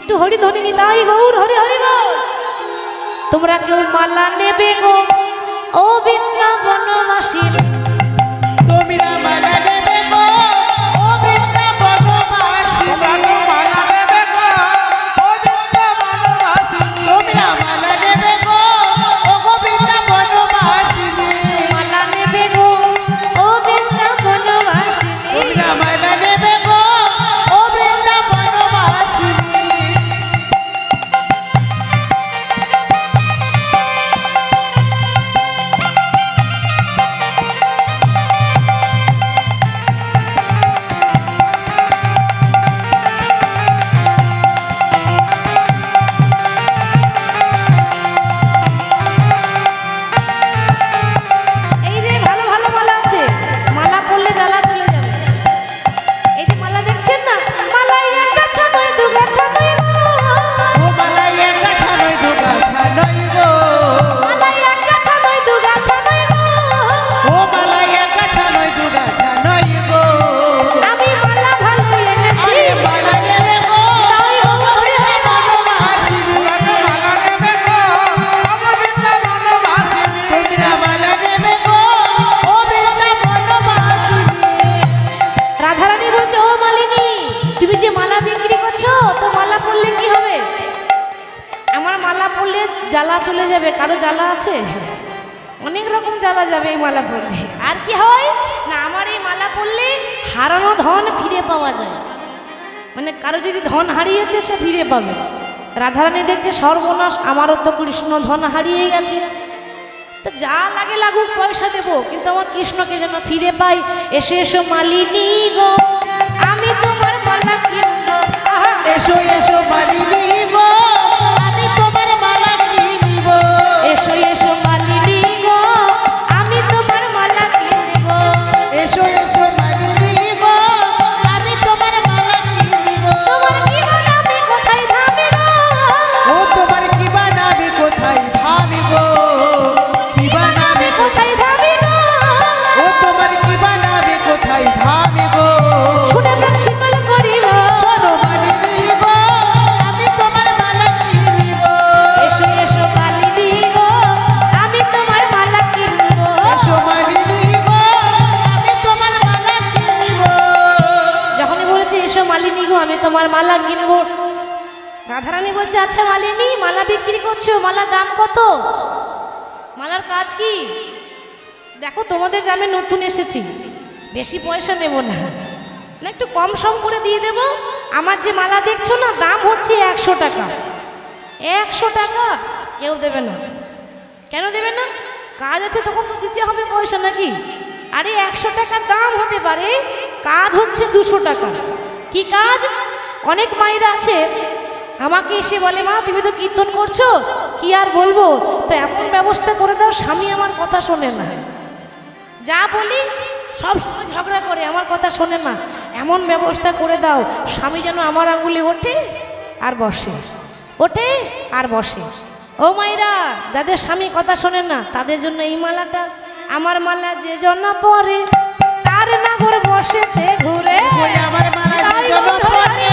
[SPEAKER 1] একটু হরি ধ্বনি নিতাই গৌর হরি হরি বল। তোমরা কেউ মালা নেবে গো ও বৃন্দাবনবাসী,
[SPEAKER 2] তোমরা মালা নেবে গো ও বৃন্দাবনবাসী,
[SPEAKER 3] তোমরা মালা নেবে গো ও বৃন্দাবনবাসী,
[SPEAKER 2] তোমরা মালা নেবে গো ও বৃন্দাবনবাসী,
[SPEAKER 1] মালা নেবে গো ও বৃন্দাবনবাসী,
[SPEAKER 2] তোমরা মালা নেবে গো ও বৃন্দাবনবাসী।
[SPEAKER 1] এই যে ভালো ভালো মালা আছে, মালা করলে জ্বালা চলে যাবে। এই যে মালা দেখছেন না, মালা এক গাছা নয় দু গাছা নয় গো,
[SPEAKER 2] ও মালা এক গাছা নয় দু গাছা নয় গো,
[SPEAKER 1] মালা এক গাছা নয় দু গাছা নয় গো,
[SPEAKER 2] ও মালা এক গাছা নয় দু গাছা নয় গো,
[SPEAKER 1] আমি মালা ভালো এনেছি,
[SPEAKER 2] মালা নেবে গো
[SPEAKER 1] তাই গো
[SPEAKER 2] বনবাসী,
[SPEAKER 3] তোমরা মালা নেবে গো ও বৃন্দাবনবাসী,
[SPEAKER 2] তোমরা মালা নেবে গো ও বৃন্দাবনবাসী।
[SPEAKER 1] রাধারানী বলছে ও মালিনী, তুমি যে মালা বিক্রি করছো, তো মালা পরলে কি হবে? আমার মালা পরলে জ্বালা চলে যাবে। কারো জ্বালা আছে? অনেক রকম জ্বালা যাবে এই মালা পরলে। আর কি হয় না, আমার এই মালা পরলে হারানো ধন ফিরে পাওয়া যায়। মানে কারো যদি ধন হারিয়েছে সে ফিরে পাবে। রাধারানী দেখছে সর্বনাশ, আমারও তো কৃষ্ণ ধন হারিয়ে গেছে, তো যা লাগে লাগুক পয়সা দেবো, কিন্তু আমার কৃষ্ণকে যেন ফিরে পাই। এসো এসো মালিনী গো, আমি তোমার মালা কিনবো। আহা,
[SPEAKER 2] এসো এসো মালিনী গো, আমি তোমার মালা কিনিব,
[SPEAKER 1] এসো এসো মালিনী গো, আমি তোমার মালা কিনবো।
[SPEAKER 2] এসো এসো মালিনী গো, আমি তোমার মালা কিনিব।
[SPEAKER 1] তোমার কি মালা আমি কোথায় ধামি গো,
[SPEAKER 2] ও তোমার কি বানাবি কোথায় ধামি গো, কি বানাবি
[SPEAKER 1] কোথায় ধামি গো,
[SPEAKER 2] ও তোমার কি বানাবি কোথায় ধামি গো,
[SPEAKER 1] শুনে প্রাণ শীতল করিব।
[SPEAKER 2] শোনো মালিনী গো, আমি তোমার মালা কিনিব,
[SPEAKER 1] এসো এসো মালিনী গো, আমি তোমার মালা কিনবো।
[SPEAKER 2] এসো মালিনী গো, আমি তোমার মালা কিনিব।
[SPEAKER 1] যখনই বলেছে এসো মালিনী গো, আমি তোমার মালা কিনবো, রাধারানী বলছে আচ্ছা মালিনী, মালা বিক্রি করছো, মালার দাম কত? মালার কাজ কি? দেখো তোমাদের গ্রামে নতুন এসেছি, বেশি পয়সা নেব না, না একটু কম সম করে দিয়ে দেব। আমার যে মালা দেখছো না, দাম হচ্ছে 100 টাকা। 100 টাকা কেউ দেবে না। কেন দেবে না? কাজ আছে তখন তো দিতে হবে পয়সা নাকি? আরে 100 টাকার দাম হতে পারে, কাজ হচ্ছে 200 টাকা। কি কাজ? অনেক মায়েরা আছে আমাকে এসে বলে, মা তুমি তো কীর্তন করছো, কি আর বলবো, তো এমন ব্যবস্থা করে দাও স্বামী আমার কথা শোনে না। যা বলি সব সময় ঝগড়া করে, আমার কথা শোনে না, এমন ব্যবস্থা করে দাও স্বামী যেন আমার আঙুলে ওঠে আর বসে, ওঠে আর বসে। ও মাইরা, যাদের স্বামী কথা শোনে না তাদের জন্য এই মালাটা। আমার মালা যে জন পরে, তার নাগর বসেতে ঘুরে।
[SPEAKER 2] ওই আমার মালা যে জন পরে,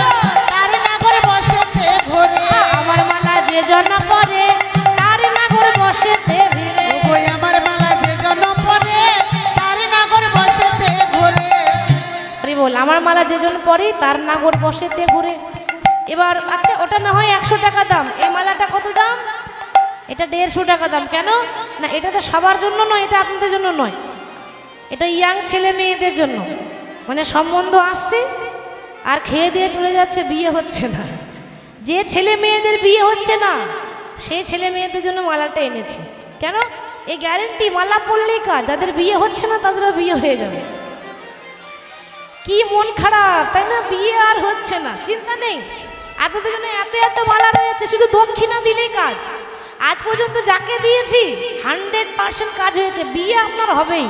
[SPEAKER 2] তার নাগর বসেতে ঘুরে।
[SPEAKER 1] আমার মালা যে জন পরে, তার নাগর বসেতে ভিড়ে।
[SPEAKER 2] ওই আমার মালা যে জন পরে, তার নাগর বসেতে ঘুরে।
[SPEAKER 1] আরে বল, আমার মালা যে জন পরে তার নাগর বসেতে ঘুরে। এবার আচ্ছা ওটা না হয় 100 টাকা দাম, এই মালাটা কত দাম? এটা 150 টাকা দাম। কেন না, এটা তো সবার জন্য নয়, এটা আপনাদের জন্য নয়, এটা ইয়াং ছেলে মেয়েদের জন্য। মানে সম্বন্ধ আসছে আর খেয়ে দিয়ে চলে যাচ্ছে, বিয়ে হচ্ছে না। যে ছেলে মেয়েদের বিয়ে হচ্ছে না সেই ছেলে মেয়েদের জন্য মালাটা এনেছি। কেন? এই গ্যারেন্টি মালা পরলেই কাজ, যাদের বিয়ে হচ্ছে না তাদেরও বিয়ে হয়ে যাবে। কি মন খারাপ তাই না? বিয়ে আর হচ্ছে না, চিন্তা নেই, আপনাদের জন্য এত এত মালা রয়েছে, শুধু দক্ষিণা দিলেই কাজ। আজ পর্যন্ত যাকে দিয়েছি 100% কাজ হয়েছে, বিয়ে আপনার হবেই।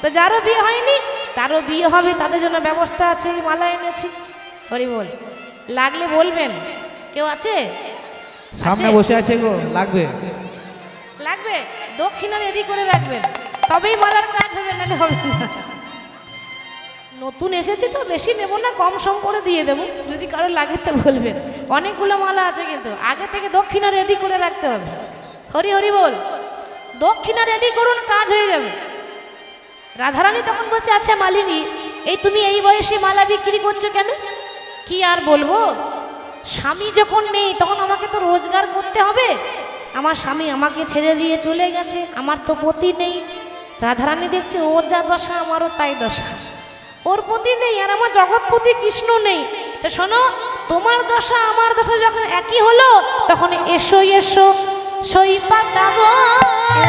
[SPEAKER 1] তো যারও বিয়ে হয়নি তারও বিয়ে হবে, তাদের জন্য ব্যবস্থা আছে, এই মালা এনেছি। হরি বল। লাগলে বলবেন। কেউ আছে?
[SPEAKER 3] সামনে
[SPEAKER 1] আছে?
[SPEAKER 3] বসে আছে গো, লাগবে।
[SPEAKER 1] লাগবে, দক্ষিণা রেডি করে রাখবেন, তবেই মালার কাজ হবে, নাহলে হবে না। নতুন এসেছি তো বেশি নেব না, কম সম করে দিয়ে দেবো, যদি কারো লাগে তো বলবেন। অনেকগুলো মালা আছে, কিন্তু আগে থেকে দক্ষিণা রেডি করে রাখতে হবে। হরি হরি বল। দক্ষিণা রেডি করুন, কাজ হয়ে যাবে। রাধারানী তখন বলছে, আচ্ছা মালিনী, এই তুমি এই বয়সে মালা বিক্রি করছো কেন? কি আর বলবো, স্বামী যখন নেই তখন আমাকে তো রোজগার করতে হবে। আমার স্বামী আমাকে ছেড়ে দিয়ে চলে গেছে, আমার তো পতি নেই। রাধারানী দেখছে ওর যা দশা আমারও তাই দশা, ওর পতি নেই আর আমার জগৎপতি কৃষ্ণ নেই। তো শোনো, তোমার দশা আমার দশা যখন একই হলো, তখন এসো এসো সই পাতাবো,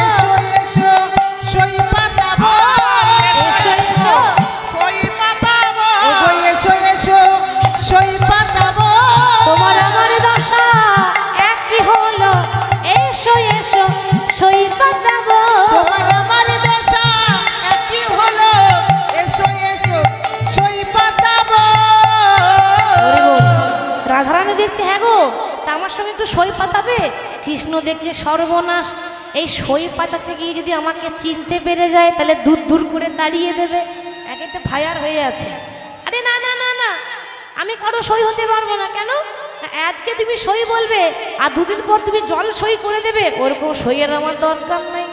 [SPEAKER 2] এসো এসো সই পাতাবো,
[SPEAKER 1] এসো এসো
[SPEAKER 3] সই পাতাবো,
[SPEAKER 2] ওগো এসো এসো সই পাতাবো,
[SPEAKER 1] তোমার আমার দশা একই হলো, এসো এসো সই পাতাবো।
[SPEAKER 2] তোমার আমার দশা একই হলো, এসো এসো সই পাতাবো।
[SPEAKER 1] রাধারানী দেখছে, হ্যাঁ গো, তা আমার সঙ্গে একটু সই পাতাবে। কৃষ্ণ দেখছে সর্বনাশ, এই সই পাতাতে গিয়ে যদি আমাকে চিনতে পেরে যায় তাহলে দূর দূর করে তাড়িয়ে দেবে, একে তো ফায়ার হয়ে আছে। আরে না না না না, আমি কারো সই হতে পারবো না। কেন? আজকে তুমি সই বলবে আর দুদিন পর তুমি জল সই করে দেবে, ওরকম সইয়ের আমার দরকার নেই।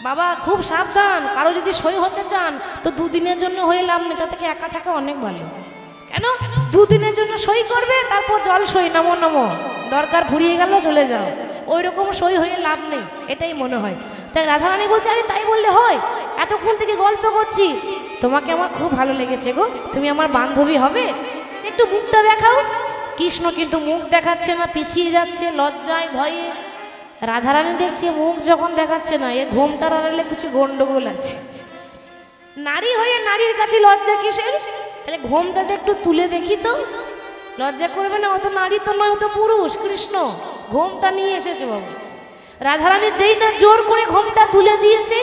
[SPEAKER 1] বাবা খুব সাবধান, কারো যদি সই হতে চান তো দুদিনের জন্য হয়ে লাভ নেই, তা থেকে একা থাকা অনেক ভালো। কেন? দুদিনের জন্য সই করবে, তারপর জল সই, নমো নমো, দরকার ফুরিয়ে গেল চলে যাও, ওই রকম সই হয়ে লাভ নেই, এটাই মনে হয়। তাই রাধারানী বলছে, আরে তাই বললে হয়, এতক্ষণ থেকে গল্প করছি, তোমাকে আমার খুব ভালো লেগেছে গো, তুমি আমার বান্ধবী হবে, একটু মুখটা দেখাও। কৃষ্ণ কিন্তু মুখ দেখাচ্ছে না, পিছিয়ে যাচ্ছে লজ্জায় ভয়ে। রাধারানী দেখছে মুখ যখন দেখাচ্ছে না, এর ঘোমটার আড়ালে কিছু গন্ডগোল আছে। নারী হয়ে নারীর কাছে লজ্জা কিসের? তাহলে ঘোমটাটা একটু তুলে দেখি তো। লজ্জা করবে না, অত নারী তো নয়, অত পুরুষ। কৃষ্ণ ঘোমটা নিয়ে এসেছে বাবু। রাধারানী যেই না জোর করে ঘোমটা তুলে দিয়েছে,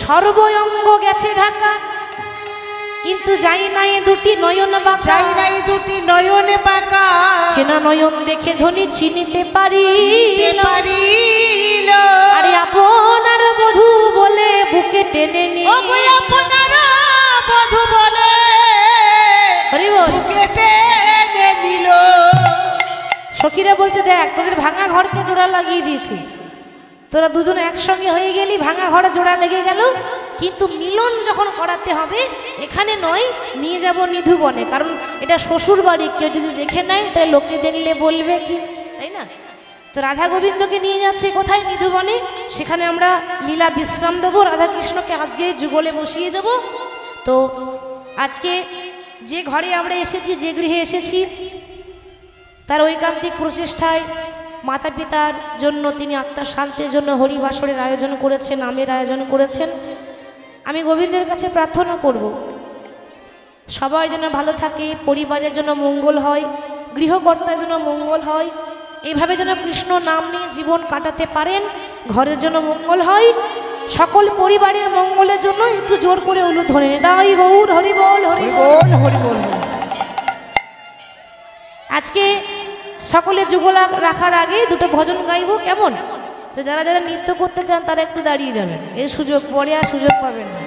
[SPEAKER 1] সর্বঙ্গ গেছে ঢাকা, কিন্তু যাই না এ দুটি নয়ন বাঁকা,
[SPEAKER 2] যাই নাই দুটি নয়নে বাঁকা,
[SPEAKER 1] চেনা নয়ন দেখে ধনী চিনিতে পারি
[SPEAKER 2] পারিল।
[SPEAKER 1] আরে আপনার বধূ বলে বুকে টেনে নিয়ে,
[SPEAKER 2] ওগো আপনার বধূ বলে
[SPEAKER 1] হরি বল।
[SPEAKER 2] বুকে টেনে নিল।
[SPEAKER 1] সখীরা বলছে, দেখ তোদের ভাঙা ঘরকে জোড়া লাগিয়ে দিয়েছি, তোরা দুজন একসঙ্গে হয়ে গেলি, ভাঙা ঘরে জোড়া লেগে গেল, কিন্তু মিলন যখন করাতে হবে এখানে নয়, নিয়ে যাব নিধুবনে, কারণ এটা শ্বশুর বাড়ি, কেউ যদি দেখে নেয় তাহলে লোকে দেখলে বলবে কি, তাই না? তো রাধা গোবিন্দকে নিয়ে যাচ্ছে কোথায়? নিধুবনে। সেখানে আমরা লীলা বিশ্রাম দেবো, রাধাকৃষ্ণকে আজকে যুগলে বসিয়ে দেব। তো আজকে যে ঘরে আমরা এসেছি, যে গৃহে এসেছি, তার ঐকান্তিক প্রচেষ্টায় মাতা পিতার জন্য তিনি আত্মার শান্তির জন্য হরিবাসরের আয়োজন করেছেন, নামের আয়োজন করেছেন। আমি গোবিন্দের কাছে প্রার্থনা করব, সবাই যেন ভালো থাকে, পরিবারের জন্য মঙ্গল হয়, গৃহকর্তার জন্য মঙ্গল হয়, এইভাবে যেন কৃষ্ণ নাম নিয়ে জীবন কাটাতে পারেন, ঘরের জন্য মঙ্গল হয়, সকল পরিবারের মঙ্গলের জন্য একটু জোর করে উলুধ্বনি দাই গৌর হরি বল হরি বল
[SPEAKER 3] হরি বল।
[SPEAKER 1] আজকে সকলে যুগলা রাখার আগে দুটো ভজন গাইবো, কেমন? তো যারা যারা নৃত্য করতে চান তারা একটু দাঁড়িয়ে যাবেন, এই সুযোগ, পরে আর সুযোগ পাবেন না।